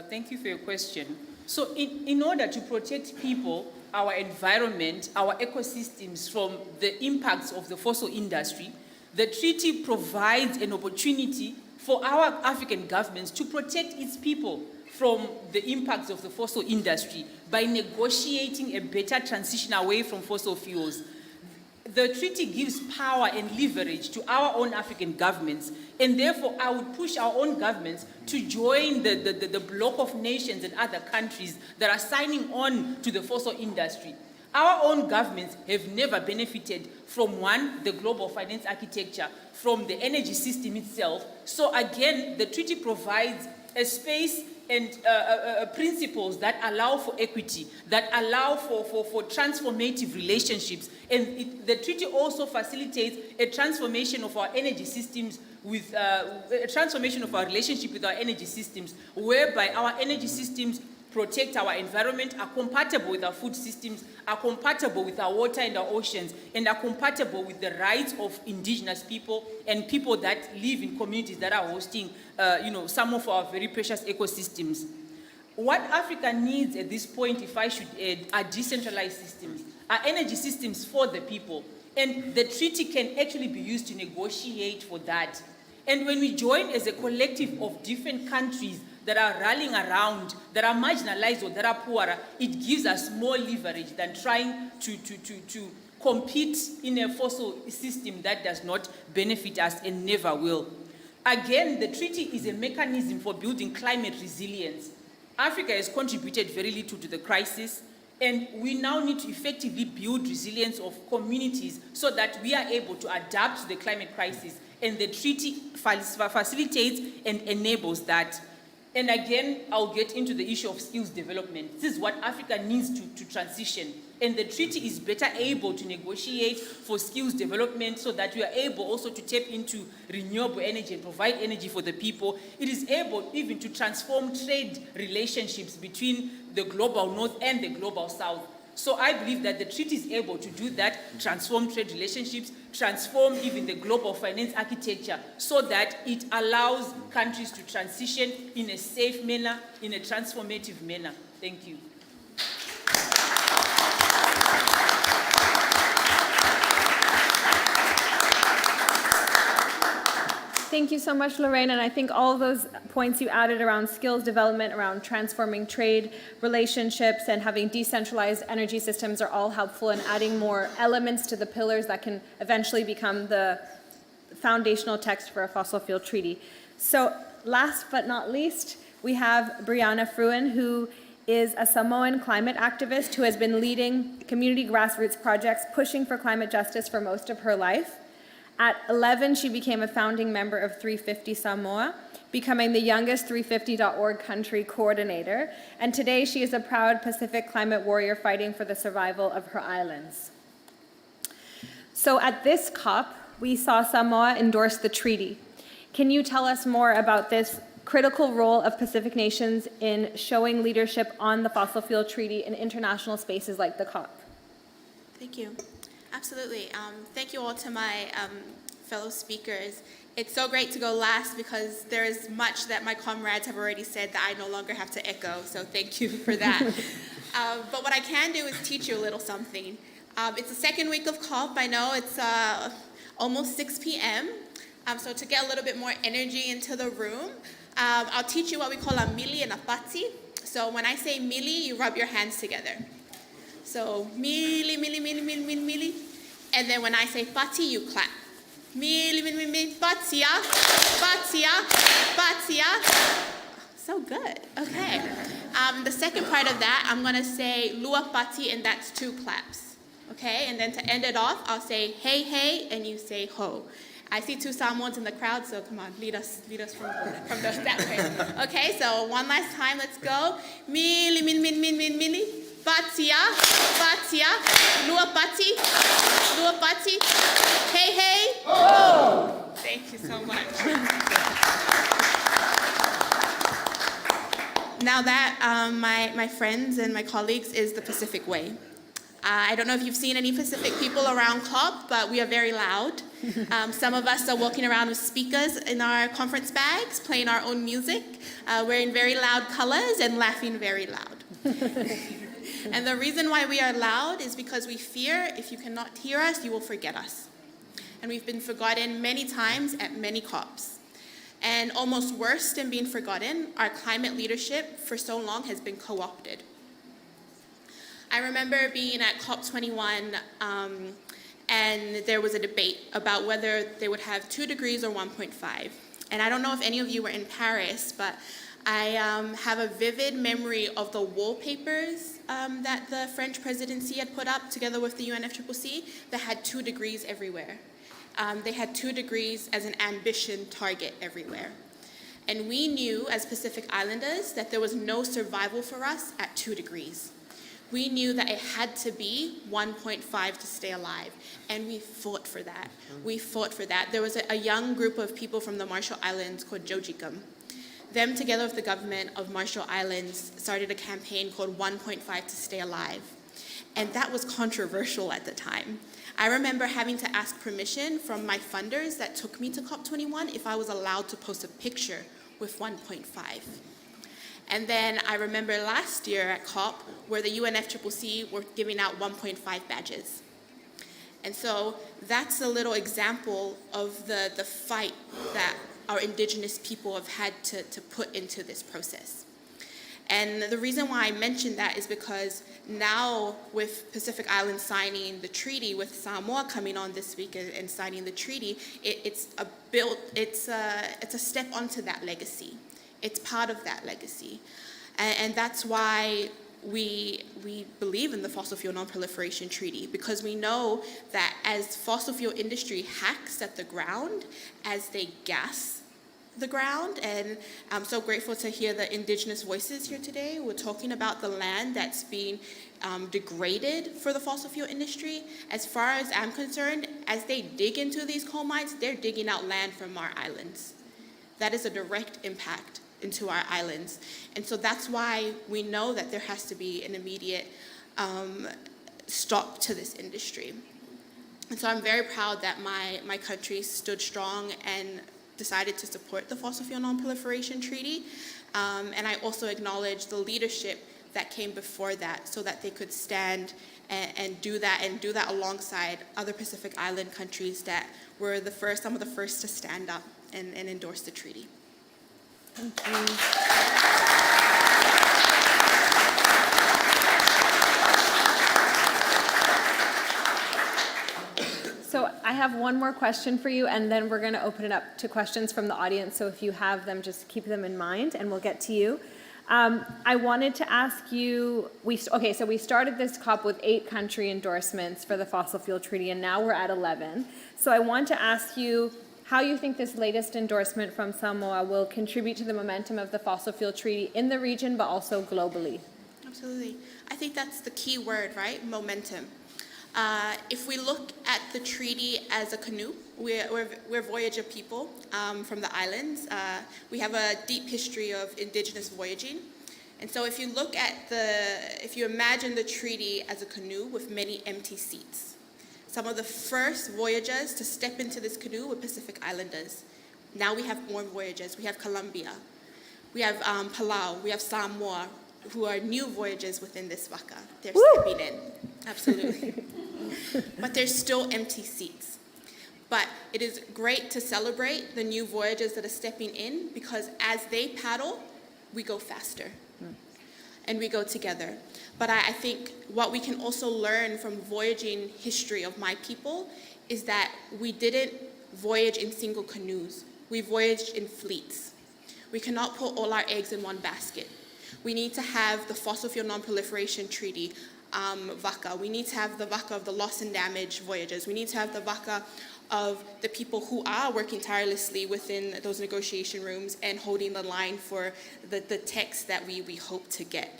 [SPEAKER 6] Thank you for your question. So in order to protect people, our environment, our ecosystems from the impacts of the fossil industry, the treaty provides an opportunity for our African governments to protect its people from the impacts of the fossil industry by negotiating a better transition away from fossil fuels. The treaty gives power and leverage to our own African governments, and therefore I would push our own governments to join the bloc of nations and other countries that are signing on to the fossil industry. Our own governments have never benefited from, one, the global finance architecture, from the energy system itself. So again, the treaty provides a space and principles that allow for equity, that allow for transformative relationships. And the treaty also facilitates a transformation of our energy systems with a transformation of our relationship with our energy systems, whereby our energy systems protect our environment, are compatible with our food systems, are compatible with our water and our oceans, and are compatible with the rights of indigenous people and people that live in communities that are hosting, some of our very precious ecosystems. What Africa needs at this point, if I should add, are decentralized systems, are energy systems for the people. And the treaty can actually be used to negotiate for that. And when we join as a collective of different countries that are rallying around, that are marginalized or that are poorer, it gives us more leverage than trying to compete in a fossil system that does not benefit us and never will. Again, the treaty is a mechanism for building climate resilience. Africa has contributed very little to the crisis, And we now need to effectively build resilience of communities so that we are able to adapt to the climate crisis. And the treaty facilitates and enables that. And again, I'll get into the issue of skills development. This is what Africa needs to transition. And the treaty is better able to negotiate for skills development so that we are able also to tap into renewable energy and provide energy for the people. It is able even to transform trade relationships between the global north and the global south. So I believe that the treaty is able to do that, transform trade relationships, transform even the global finance architecture so that it allows countries to transition in a safe manner, in a transformative manner. Thank you.
[SPEAKER 1] Thank you so much, Lorraine, and I think all of those points you added around skills development, around transforming trade relationships, and having decentralized energy systems are all helpful in adding more elements to the pillars that can eventually become the foundational text for a fossil fuel treaty. So last but not least, we have Brianna Fruin, who is a Samoan climate activist who has been leading community grassroots projects pushing for climate justice for most of her life. At 11, she became a founding member of 350 Samoa, becoming the youngest 350.org country coordinator. And today, she is a proud Pacific climate warrior fighting for the survival of her islands. So at this COP, we saw Samoa endorse the treaty. Can you tell us more about this critical role of Pacific nations in showing leadership on the fossil fuel treaty in international spaces like the COP?
[SPEAKER 7] Thank you. Absolutely. Thank you all to my fellow speakers. It's so great to go last because there is much that my comrades have already said that I no longer have to echo, so thank you for that. But what I can do is teach you a little something. It's the second week of COP. I know it's almost 6 p.m., so to get a little bit more energy into the room, I'll teach you what we call a mili and a pati. So when I say mili, you rub your hands together. So, mili, mili, mili, mili, mili, mili. And then when I say pati, you clap. Mili, mili, mili, patia, patia, patia. So good. Okay. The second part of that, I'm going to say lua pati, and that's 2 claps. Okay? And then to end it off, I'll say hey, hey, and you say ho. I see 2 Samoans in the crowd, so come on, lead us from that way. Okay, so one last time, let's go. Mili, mili, mili, mili, mili. Patia, patia, lua pati, hey, hey. Oh! Thank you so much. Now that my friends and my colleagues is the Pacific way. I don't know if you've seen any Pacific people around COP, but we are very loud. Some of us are walking around with speakers in our conference bags, playing our own music, wearing very loud colors, and laughing very loud. And the reason why we are loud is because we fear if you cannot hear us, you will forget us. And we've been forgotten many times at many COPs. And almost worse than being forgotten, our climate leadership for so long has been co-opted. I remember being at COP21 and there was a debate about whether they would have 2 degrees or 1.5. And I don't know if any of you were in Paris, but I have a vivid memory of the wallpapers that the French presidency had put up together with the UNFCCC that had 2 degrees everywhere. They had 2 degrees as an ambition target everywhere. And we knew as Pacific Islanders that there was no survival for us at 2 degrees. We knew that it had to be 1.5 to stay alive, and we fought for that. We fought for that. There was a young group of people from the Marshall Islands called Jojikam. Them, together with the government of Marshall Islands, started a campaign called 1.5 to stay alive. And that was controversial at the time. I remember having to ask permission from my funders that took me to COP21 if I was allowed to post a picture with 1.5. And then I remember last year at COP where the UNFCCC were giving out 1.5 badges. And so that's a little example of the fight that our indigenous people have had to put into this process. And the reason why I mention that is because now with Pacific Islands signing the treaty, with Samoa coming on this week and signing the treaty, it's a step onto that legacy. It's part of that legacy. And that's why we believe in the Fossil Fuel Non-Proliferation Treaty because we know that as fossil fuel industry hacks at the ground, as they gas the ground, and I'm so grateful to hear the indigenous voices here today. We're talking about the land that's being degraded for the fossil fuel industry. As far as I'm concerned, as they dig into these coal mines, they're digging out land from our islands. That is a direct impact into our islands. And so that's why we know that there has to be an immediate stop to this industry. And so I'm very proud that my country stood strong and decided to support the Fossil Fuel Non-Proliferation Treaty. And I also acknowledge the leadership that came before that so that they could stand and do that alongside other Pacific Island countries that were some of the first to stand up and endorse the treaty.
[SPEAKER 1] Thank you. So I have one more question for you, and then we're going to open it up to questions from the audience. So if you have them, just keep them in mind, and we'll get to you. I wanted to ask you, so we started this COP with 8 country endorsements for the Fossil Fuel Treaty, and now we're at 11. So I want to ask you how you think this latest endorsement from Samoa will contribute to the momentum of the Fossil Fuel Treaty in the region, but also globally.
[SPEAKER 7] Absolutely. I think that's the key word, right? Momentum. If we look at the treaty as a canoe, we're Voyager people from the islands. We have a deep history of indigenous voyaging. And so if you imagine the treaty as a canoe with many empty seats, some of the first voyagers to step into this canoe were Pacific Islanders. Now we have more voyagers. We have Colombia. We have Palau. We have Samoa, who are new voyagers within this waka. They're stepping in. Absolutely. But there's still empty seats. But it is great to celebrate the new voyagers that are stepping in because as they paddle, we go faster. And we go together. But I think what we can also learn from voyaging history of my people is that we didn't voyage in single canoes. We voyaged in fleets. We cannot put all our eggs in one basket. We need to have the Fossil Fuel Non-Proliferation Treaty, VACA. We need to have the VACA of the loss and damage voyagers. We need to have the VACA of the people who are working tirelessly within those negotiation rooms and holding the line for the text that we hope to get.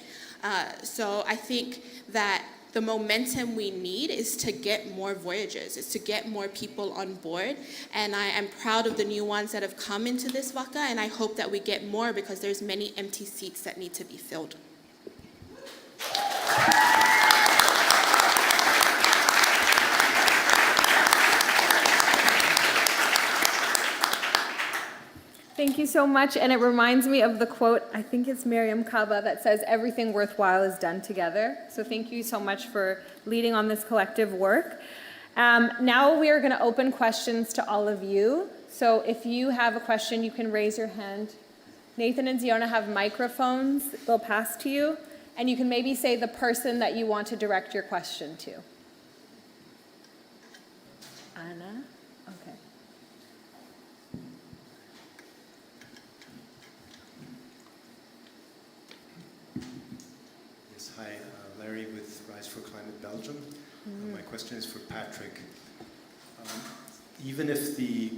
[SPEAKER 7] So I think that the momentum we need is to get more voyagers, is to get more people on board. And I am proud of the new ones that have come into this VACA, and I hope that we get more because there's many empty seats that need to be filled.
[SPEAKER 1] Thank you so much, and it reminds me of the quote, I think it's Miriam Kaba, that says, everything worthwhile is done together. So thank you so much for leading on this collective work. Now we are going to open questions to all of you. So if you have a question, you can raise your hand. Nathan and Ziona have microphones. They'll pass to you, and you can maybe say the person that you want to direct your question to. Anna? Okay.
[SPEAKER 8] Hi, Larry with Rise for Climate Belgium. My question is for Patrick. Even if the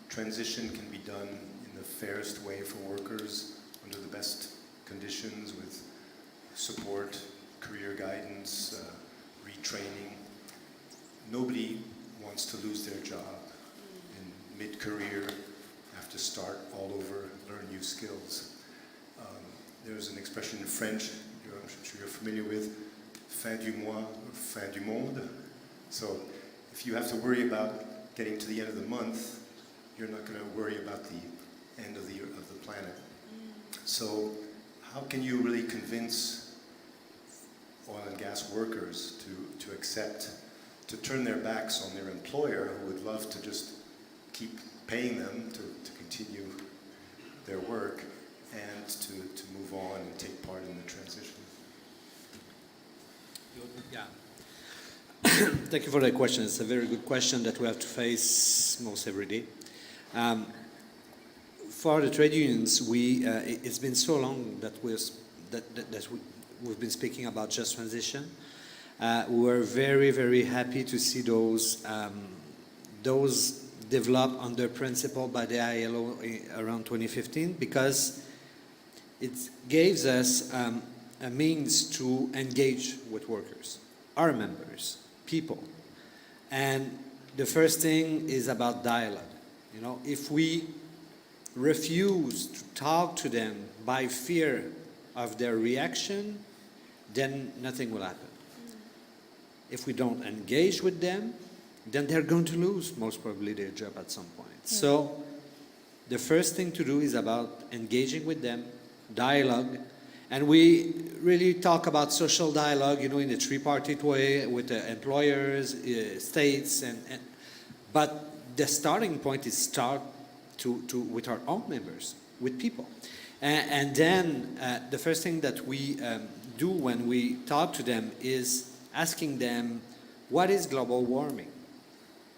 [SPEAKER 8] transition can be done in the fairest way for workers, under the best conditions with support, career guidance, retraining, nobody wants to lose their job in mid-career, have to start all over, learn new skills. There's an expression in French, I'm sure you're familiar with, fin du mois, fin du monde. So if you have to worry about getting to the end of the month, you're not going to worry about the end of the planet. So how can you really convince oil and gas workers to accept, to turn their backs on their employer who would love to just keep paying them to continue their work and to move on and take part in the transition?
[SPEAKER 2] Yeah. Thank you for that question. It's a very good question that we have to face most every day. For the trade unions, it's been so long that we've been speaking about just transition. We were very, very happy to see those developed under principle by the ILO around 2015, because it gives us a means to engage with workers, our members, people. And the first thing is about dialogue. You know, if we refuse to talk to them by fear of their reaction, then nothing will happen. If we don't engage with them, then they're going to lose most probably their job at some point. So the first thing to do is about engaging with them, dialogue, and we really talk about social dialogue, you know, in a tripartite way with the employers, states, but the starting point is start with our own members, with people. And then the first thing that we do when we talk to them is asking them, what is global warming?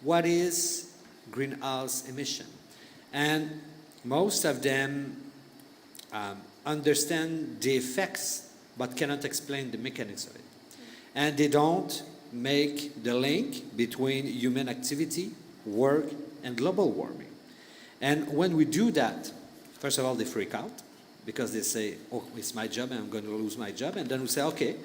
[SPEAKER 2] What is greenhouse emission? And most of them understand the effects, but cannot explain the mechanics of it. And they don't make the link between human activity, work, and global warming. And when we do that, first of all, they freak out, because they say, oh, it's my job and I'm going to lose my job. And then we say, okay,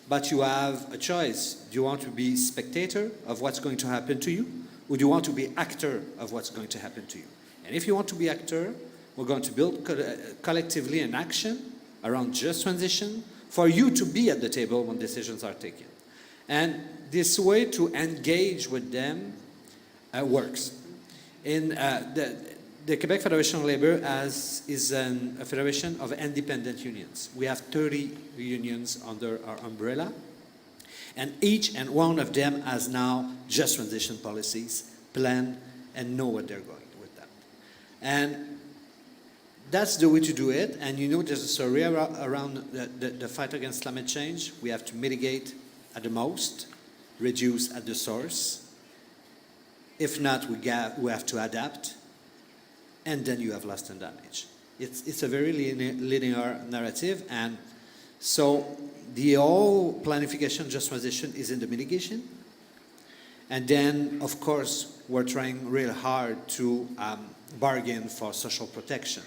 [SPEAKER 2] but you have a choice. Do you want to be spectator of what's going to happen to you? Or do you want to be actor of what's going to happen to you? And if you want to be actor, we're going to build collectively an action around just transition for you to be at the table when decisions are taken. And this way to engage with them works. In the Quebec Fédération of Labor is a federation of independent unions. We have 30 unions under our umbrella, and each and one of them has now just transition policies, plan, and know what they're going with them. And that's the way to do it. And you know, there's a story around the fight against climate change. We have to mitigate at the most, reduce at the source. If not, we have to adapt, and then you have loss and damage. It's a very linear narrative, and so the whole planification just transition is in the mitigation. And then, of course, we're trying real hard to bargain for social protection,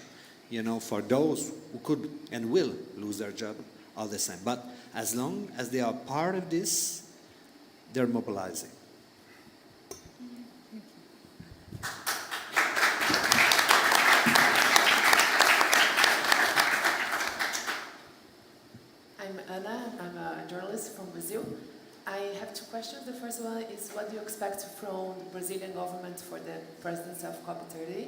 [SPEAKER 2] you know, for those who could and will lose their job all the time. But as long as they are part of this, they're mobilizing.
[SPEAKER 9] I'm Ana, I'm a journalist from Brazil. I have two questions. The first one is, what do you expect from the Brazilian government for the presidency of COP30?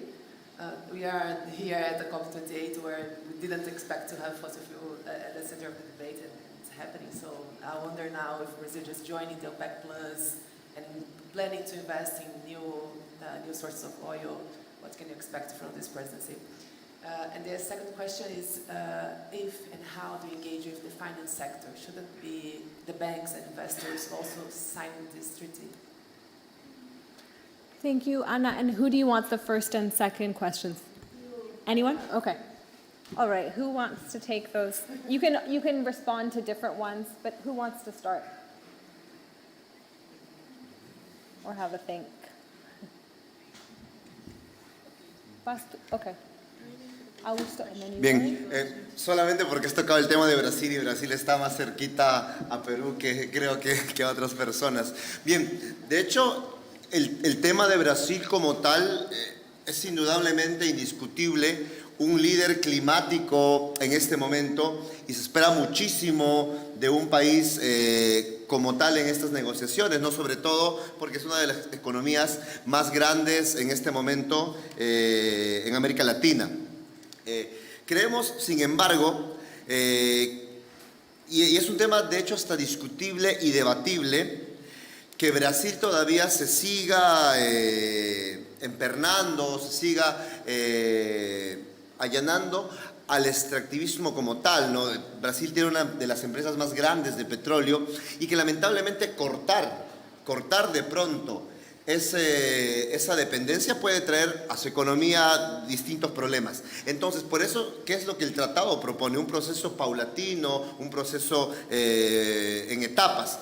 [SPEAKER 9] We are here at the COP28 where we didn't expect to have fossil fuel at the center of the debate, and it's happening. So I wonder now if Brazil just joining the OPEC Plus and planning to invest in new sources of oil, what can you expect from this presidency? And the second question is, if and how do you engage with the finance sector? Shouldn't be the banks and investors also signing this treaty?
[SPEAKER 1] Thank you, Anna. And who do you want the first and second questions? Anyone? Okay. All right. Who wants to take those? You can respond to different ones, but who wants to start? Or have a think? First, okay. Augusto, and then you.
[SPEAKER 5] Bien, solamente porque has tocado el tema de Brasil y Brasil está más cerquita a Perú que creo que a otras personas. Bien, de hecho, el tema de Brasil como tal es indudablemente indiscutible, un líder climático en este momento, y se espera muchísimo de un país como tal en estas negociaciones, no sobre todo porque es una de las economías más grandes en este momento en América Latina. Creemos, sin embargo, y es un tema de hecho hasta discutible y debatible, que Brasil todavía se siga empernando, se siga allanando al extractivismo como tal, ¿no? Brasil tiene una de las empresas más grandes de petróleo y que lamentablemente cortar de pronto esa dependencia puede traer a su economía distintos problemas. Entonces, por eso, ¿qué es lo que el tratado propone? Un proceso paulatino, un proceso en etapas.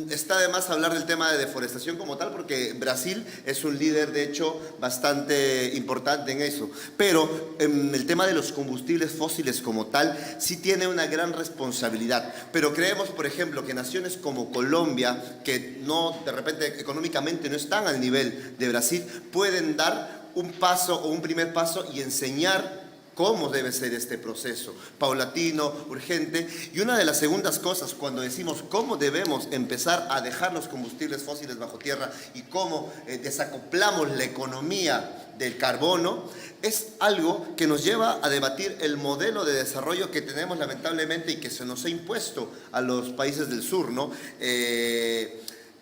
[SPEAKER 5] Está de más hablar del tema de deforestación como tal, porque Brasil es un líder, de hecho, bastante importante en eso. Pero en el tema de los combustibles fósiles como tal, sí tiene una gran responsabilidad. Pero creemos, por ejemplo, que naciones como Colombia, que no, de repente, económicamente no están al nivel de Brasil, pueden dar un paso o un primer paso y enseñar cómo debe ser este proceso, paulatino, urgente. Y una de las segundas cosas, cuando decimos cómo debemos empezar a dejar los combustibles fósiles bajo tierra y cómo desacoplamos la economía del carbono, es algo que nos lleva a debatir el modelo de desarrollo que tenemos lamentablemente y que se nos ha impuesto a los países del sur, ¿no?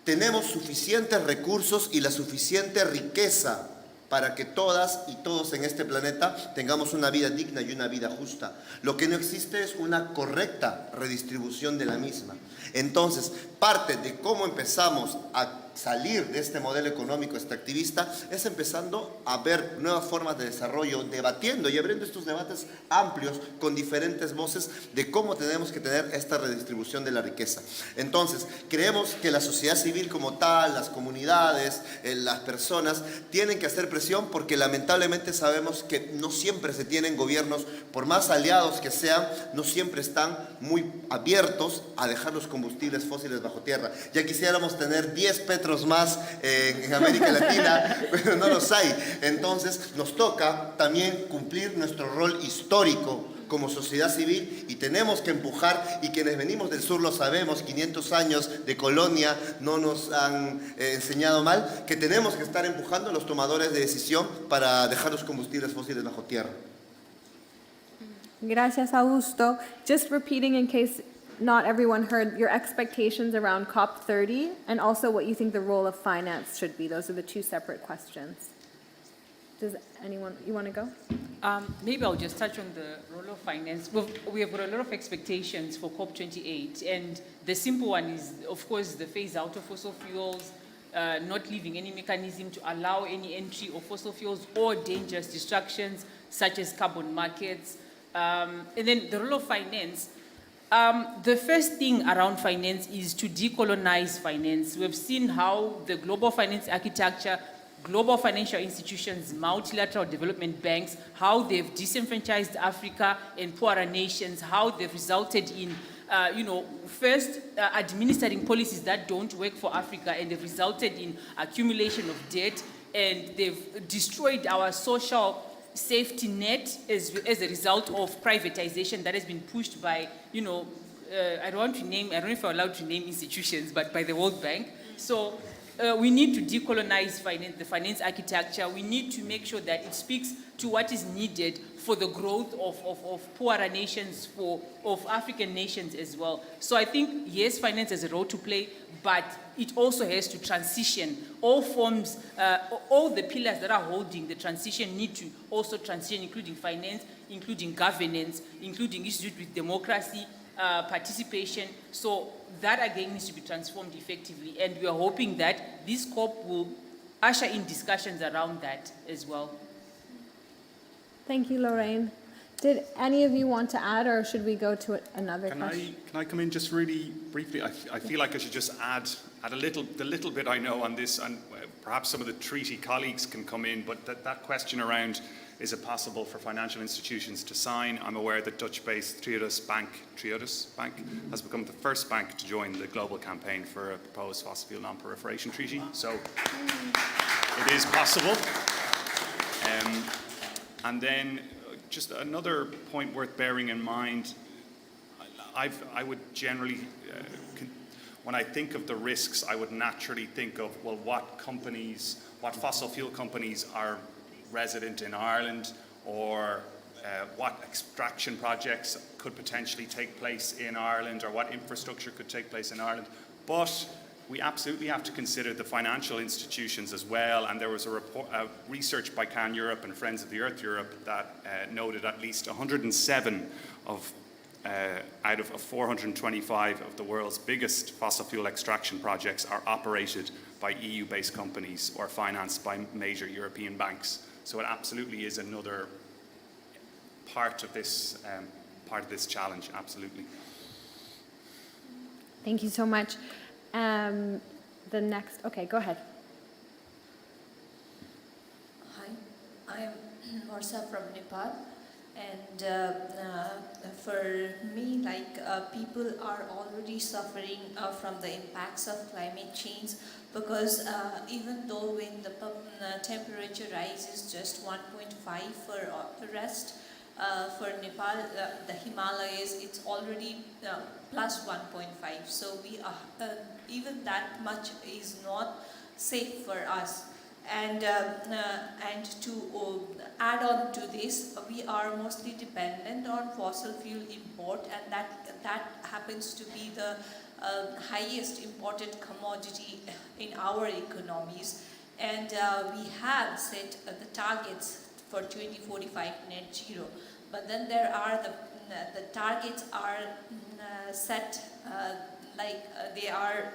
[SPEAKER 5] Tenemos suficientes recursos y la suficiente riqueza para que todas y todos en este planeta tengamos una vida digna y una vida justa. Lo que no existe es una correcta redistribución de la misma. Entonces, parte de cómo empezamos a salir de este modelo económico extractivista es empezando a ver nuevas formas de desarrollo, debatiendo y abriendo estos debates amplios con diferentes voces de cómo tenemos que tener esta redistribución de la riqueza. Entonces, creemos que la sociedad civil como tal, las comunidades, las personas, tienen que hacer presión porque lamentablemente sabemos que no siempre se tienen gobiernos, por más aliados que sean, no siempre están muy abiertos a dejar los combustibles fósiles bajo tierra. Ya quisiéramos tener 10 petros más en América Latina, pero no los hay. Entonces nos toca también cumplir nuestro rol histórico como sociedad civil y tenemos que empujar, y quienes venimos del sur lo sabemos, 500 años de colonia no nos han enseñado mal, que tenemos que estar empujando a los tomadores de decisión para dejar los combustibles fósiles bajo tierra.
[SPEAKER 1] Gracias, Augusto. Just repeating in case not everyone heard your expectations around COP30 and also what you think the role of finance should be. Those are the two separate questions. Does anyone, you want to go?
[SPEAKER 6] Maybe I'll just touch on the role of finance. We have got a lot of expectations for COP28, and the simple one is, of course, the phase out of fossil fuels, not leaving any mechanism to allow any entry of fossil fuels or dangerous distractions such as carbon markets. And then the role of finance. The first thing around finance is to decolonize finance. We've seen how the global finance architecture, global financial institutions, multilateral development banks, how they've disenfranchised Africa and poorer nations, how they've resulted in, first administering policies that don't work for Africa, and they've resulted in accumulation of debt, and they've destroyed our social safety net as a result of privatization that has been pushed by, I don't know if I'm allowed to name institutions, but by the World Bank. So we need to decolonize finance, the finance architecture. We need to make sure that it speaks to what is needed for the growth of poorer nations, of African nations as well. So I think, yes, finance has a role to play, but it also has to transition. All forms, all the pillars that are holding the transition need to also transition, including finance, including governance, including issues with democracy, participation. So that again needs to be transformed effectively. And we are hoping that this COP will usher in discussions around that as well.
[SPEAKER 1] Thank you, Lorraine. Did any of you want to add, or should we go to another
[SPEAKER 4] Can
[SPEAKER 1] question?
[SPEAKER 4] I come in just really briefly? I feel like I should just add the little bit I know on this, and perhaps some of the treaty colleagues can come in, but that question around, is it possible for financial institutions to sign? I'm aware that Dutch-based Triodos Bank has become the first bank to join the global campaign for a proposed Fossil Fuel Non-Proliferation Treaty, so it is possible. And then just another point worth bearing in mind, I would generally, when I think of the risks, I would naturally think of, well, what fossil fuel companies are resident in Ireland, or what extraction projects could potentially take place in Ireland, or what infrastructure could take place in Ireland. But we absolutely have to consider the financial institutions as well, and there was a research by Can Europe and Friends of the Earth Europe that noted at least 107 out of 425 of the world's biggest fossil fuel extraction projects are operated by EU-based companies or financed by major European banks. So it absolutely is another part of this challenge, absolutely.
[SPEAKER 1] Thank you so much. The next, okay, go ahead.
[SPEAKER 10] Hi, I'm Morsa from Nepal, and for me, people are already suffering from the impacts of climate change, because even though when the temperature rises just 1.5 for the rest, for Nepal, the Himalayas, it's already plus 1.5. So we are, even that much is not safe for us. And to add on to this, we are mostly dependent on fossil fuel import, and that happens to be the highest imported commodity in our economies. And we have set the targets for 2045 net zero, but then there are the targets are set they are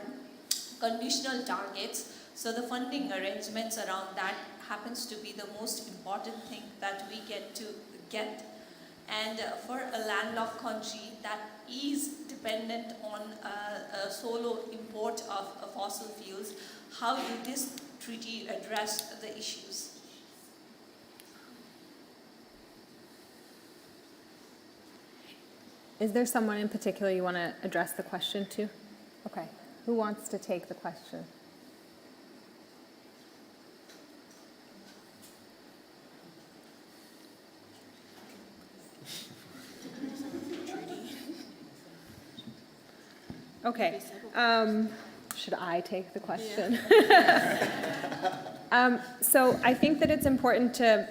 [SPEAKER 10] conditional targets. So the funding arrangements around that happens to be the most important thing that we get. And for a landlocked country that is dependent on a solo import of fossil fuels, how will this treaty address the issues?
[SPEAKER 1] Is there someone in particular you want to address the question to? Okay, who wants to take the question? Okay, should I take the question? So I think that it's important to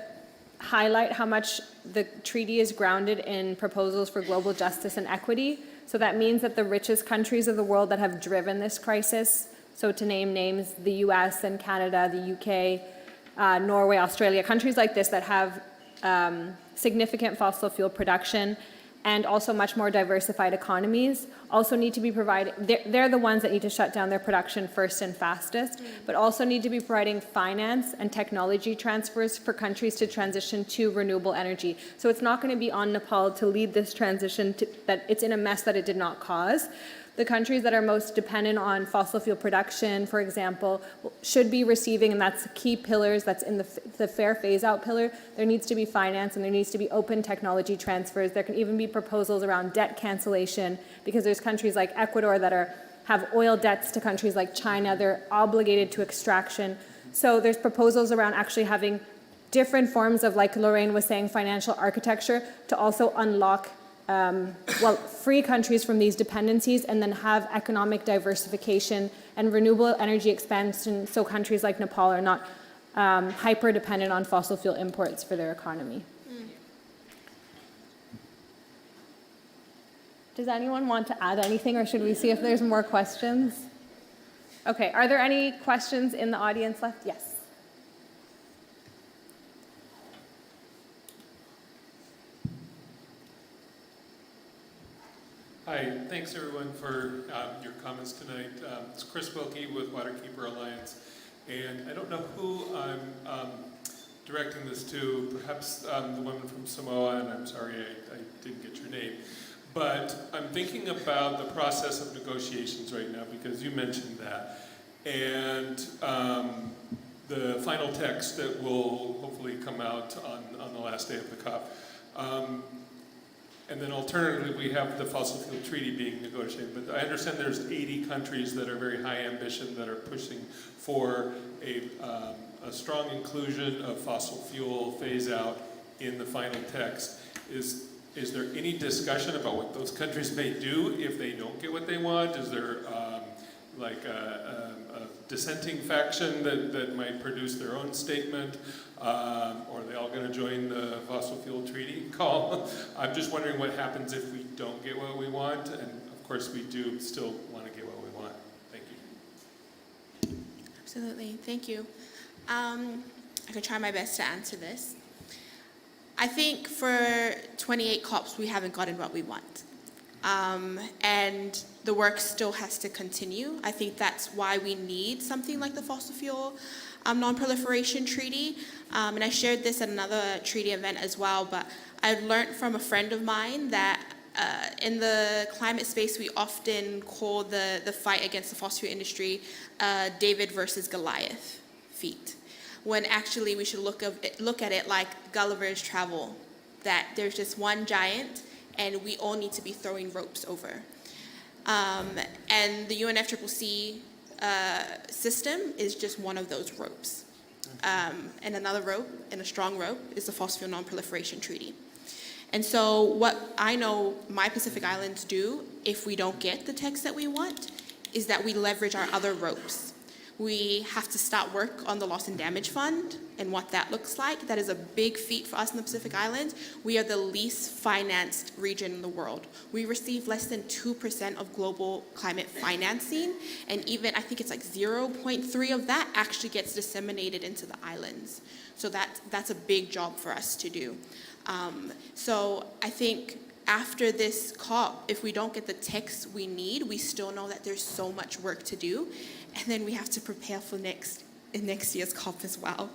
[SPEAKER 1] highlight how much the treaty is grounded in proposals for global justice and equity. So that means that the richest countries of the world that have driven this crisis, so to name names, the US and Canada, the UK, Norway, Australia, countries like this that have significant fossil fuel production and also much more diversified economies, also need to be providing, they're the ones that need to shut down their production first and fastest, but also need to be providing finance and technology transfers for countries to transition to renewable energy. So it's not going to be on Nepal to lead this transition, that it's in a mess that it did not cause. The countries that are most dependent on fossil fuel production, for example, should be receiving, and that's key pillars, that's in the fair phase-out pillar, there needs to be finance and there needs to be open technology transfers. There can even be proposals around debt cancellation, because there's countries like Ecuador that have oil debts to countries like China. They're obligated to extraction. So there's proposals around actually having different forms of, like Lorraine was saying, financial architecture to also unlock free countries from these dependencies, and then have economic diversification and renewable energy expansion, so countries like Nepal are not hyper-dependent on fossil fuel imports for their economy. Does anyone want to add anything, or should we see if there's more questions? Okay, are there any questions in the audience left? Yes.
[SPEAKER 11] Hi, thanks everyone for your comments tonight. It's Chris Wilkie with Waterkeeper Alliance, and I don't know who I'm directing this to, perhaps the woman from Samoa, and I'm sorry I didn't get your name, but I'm thinking about the process of negotiations right now, because you mentioned that, and the final text that will hopefully come out on the last day of the COP. And then alternatively, we have the fossil fuel treaty being negotiated. But I understand there's 80 countries that are very high ambition that are pushing for a strong inclusion of fossil fuel phase out in the final text. Is there any discussion about what those countries may do if they don't get what they want? Is there like a dissenting faction that might produce their own statement? Or are they all going to join the fossil fuel treaty call? I'm just wondering what happens if we don't get what we want, and of course we do still want to get what we want. Thank you.
[SPEAKER 7] Absolutely, thank you. I could try my best to answer this. I think for 28 COPs we haven't gotten what we want. And the work still has to continue. I think that's why we need something like the Fossil Fuel Non-Proliferation Treaty. And I shared this at another treaty event as well, but I learned from a friend of mine that in the climate space, we often call the fight against the fossil fuel industry David versus Goliath feat, when actually we should look at it like Gulliver's Travel, that there's just one giant and we all need to be throwing ropes over. And the UNFCCC system is just one of those ropes. And another rope, and a strong rope, is the Fossil Fuel Non-Proliferation Treaty. And so what I know my Pacific Islands do, if we don't get the text that we want, is that we leverage our other ropes. We have to start work on the Loss and Damage Fund and what that looks like. That is a big feat for us in the Pacific Islands. We are the least financed region in the world. We receive less than 2% of global climate financing, and even I think it's like 0.3 of that actually gets disseminated into the islands. So that's a big job for us to do. So I think after this COP, if we don't get the text we need, we still know that there's so much work to do. And then we have to prepare for next year's COP as well.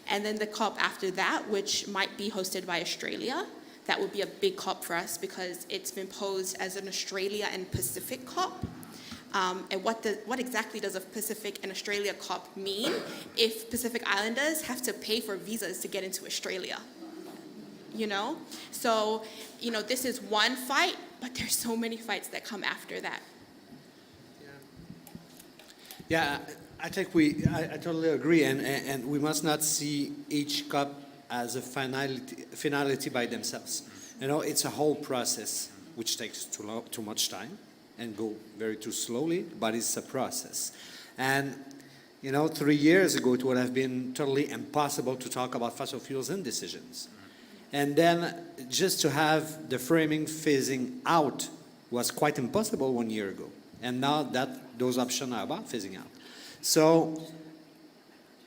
[SPEAKER 7] And then the COP after that, which might be hosted by Australia, that would be a big COP for us because it's been posed as an Australia and Pacific COP. And what exactly does a Pacific and Australia COP mean if Pacific Islanders have to pay for visas to get into Australia? You know? So, you know, this is one fight, but there's so many fights that come after that.
[SPEAKER 2] Yeah, I think I totally agree, and we must not see each COP as a finality by themselves. You know, it's a whole process which takes too much time and go very too slowly, but it's a process. And you know, 3 years ago it would have been totally impossible to talk about fossil fuels in decisions. And then just to have the framing phasing out was quite impossible 1 year ago. And now that those options are about phasing out. So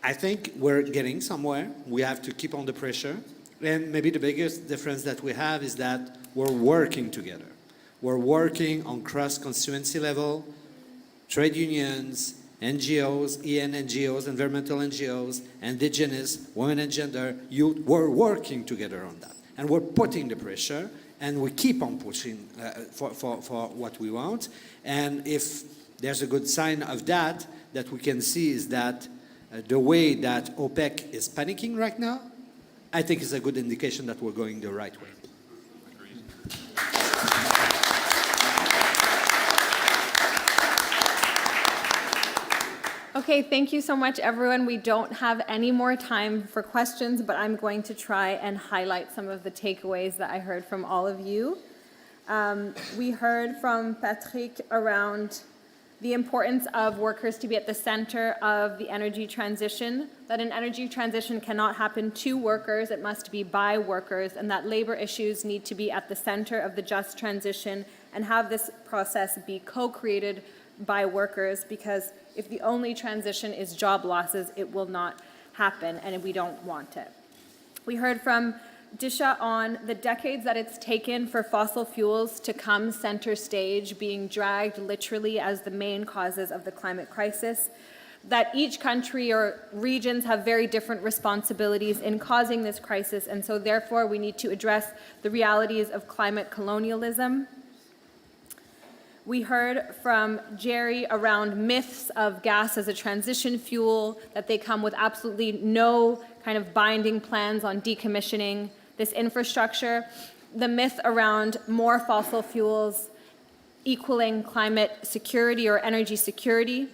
[SPEAKER 2] I think we're getting somewhere. We have to keep on the pressure. And maybe the biggest difference that we have is that we're working together. We're working on cross-constituency level, trade unions, NGOs, EN NGOs, environmental NGOs, indigenous, women and gender, youth. We're working together on that. And we're putting the pressure, and we keep on pushing for what we want. And if there's a good sign of that we can see is that the way that OPEC is panicking right now, I think is a good indication that we're going the right way.
[SPEAKER 1] Okay, thank you so much, everyone. We don't have any more time for questions, but I'm going to try and highlight some of the takeaways that I heard from all of you. We heard from Patrick around the importance of workers to be at the center of the energy transition, that an energy transition cannot happen to workers, it must be by workers, and that labor issues need to be at the center of the just transition and have this process be co-created by workers, because if the only transition is job losses, it will not happen, and we don't want it. We heard from Disha on the decades that it's taken for fossil fuels to come center stage, being dragged literally as the main causes of the climate crisis, that each country or regions have very different responsibilities in causing this crisis, and so therefore we need to address the realities of climate colonialism. We heard from Jerry around myths of gas as a transition fuel, that they come with absolutely no kind of binding plans on decommissioning this infrastructure. The myth around more fossil fuels equaling climate security or energy security,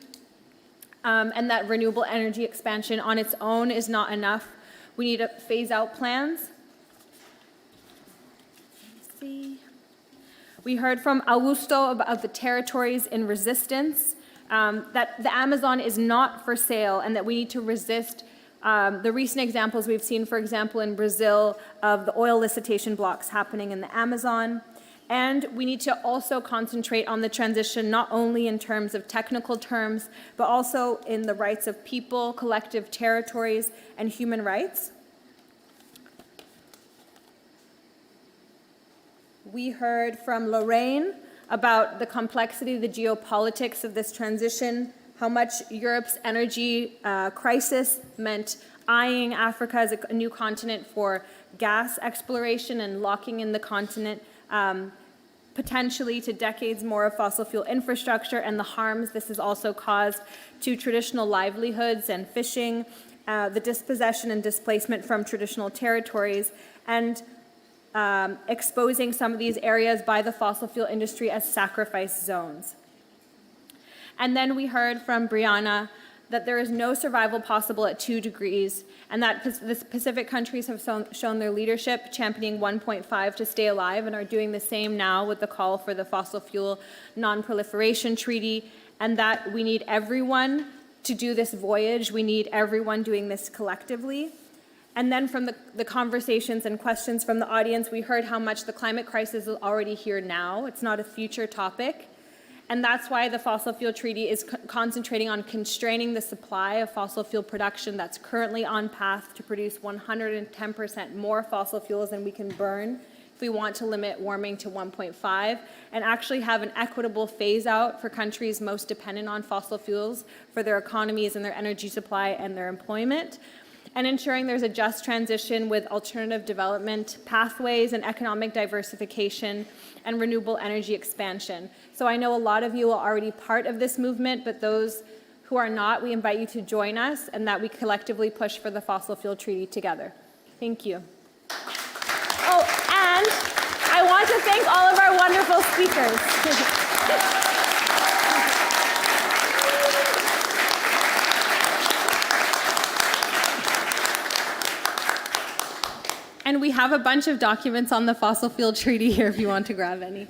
[SPEAKER 1] and that renewable energy expansion on its own is not enough. We need to phase out plans. Let's see. We heard from Augusto about the territories in resistance, that the Amazon is not for sale and that we need to resist the recent examples we've seen, for example, in Brazil, of the oil licitation blocks happening in the Amazon. And we need to also concentrate on the transition, not only in terms of technical terms, but also in the rights of people, collective territories, and human rights. We heard from Lorraine about the complexity, the geopolitics of this transition, how much Europe's energy crisis meant eyeing Africa as a new continent for gas exploration and locking in the continent potentially to decades more of fossil fuel infrastructure, and the harms this has also caused to traditional livelihoods and fishing, the dispossession and displacement from traditional territories, and exposing some of these areas by the fossil fuel industry as sacrifice zones. And then we heard from Brianna that there is no survival possible at 2 degrees, and that the Pacific countries have shown their leadership, championing 1.5 to stay alive, and are doing the same now with the call for the Fossil Fuel Non-Proliferation Treaty, and that we need everyone to do this voyage. We need everyone doing this collectively. And then from the conversations and questions from the audience, we heard how much the climate crisis is already here now. It's not a future topic. And that's why the Fossil Fuel Treaty is concentrating on constraining the supply of fossil fuel production that's currently on path to produce 110% more fossil fuels than we can burn if we want to limit warming to 1.5, and actually have an equitable phase out for countries most dependent on fossil fuels for their economies and their energy supply and their employment, and ensuring there's a just transition with alternative development pathways and economic diversification and renewable energy expansion. So I know a lot of you are already part of this movement, but those who are not, we invite you to join us, and that we collectively push for the Fossil Fuel Treaty together. Thank you. Oh, and I want to thank all of our wonderful speakers. And we have a bunch of documents on the Fossil Fuel Treaty here if you want to grab any.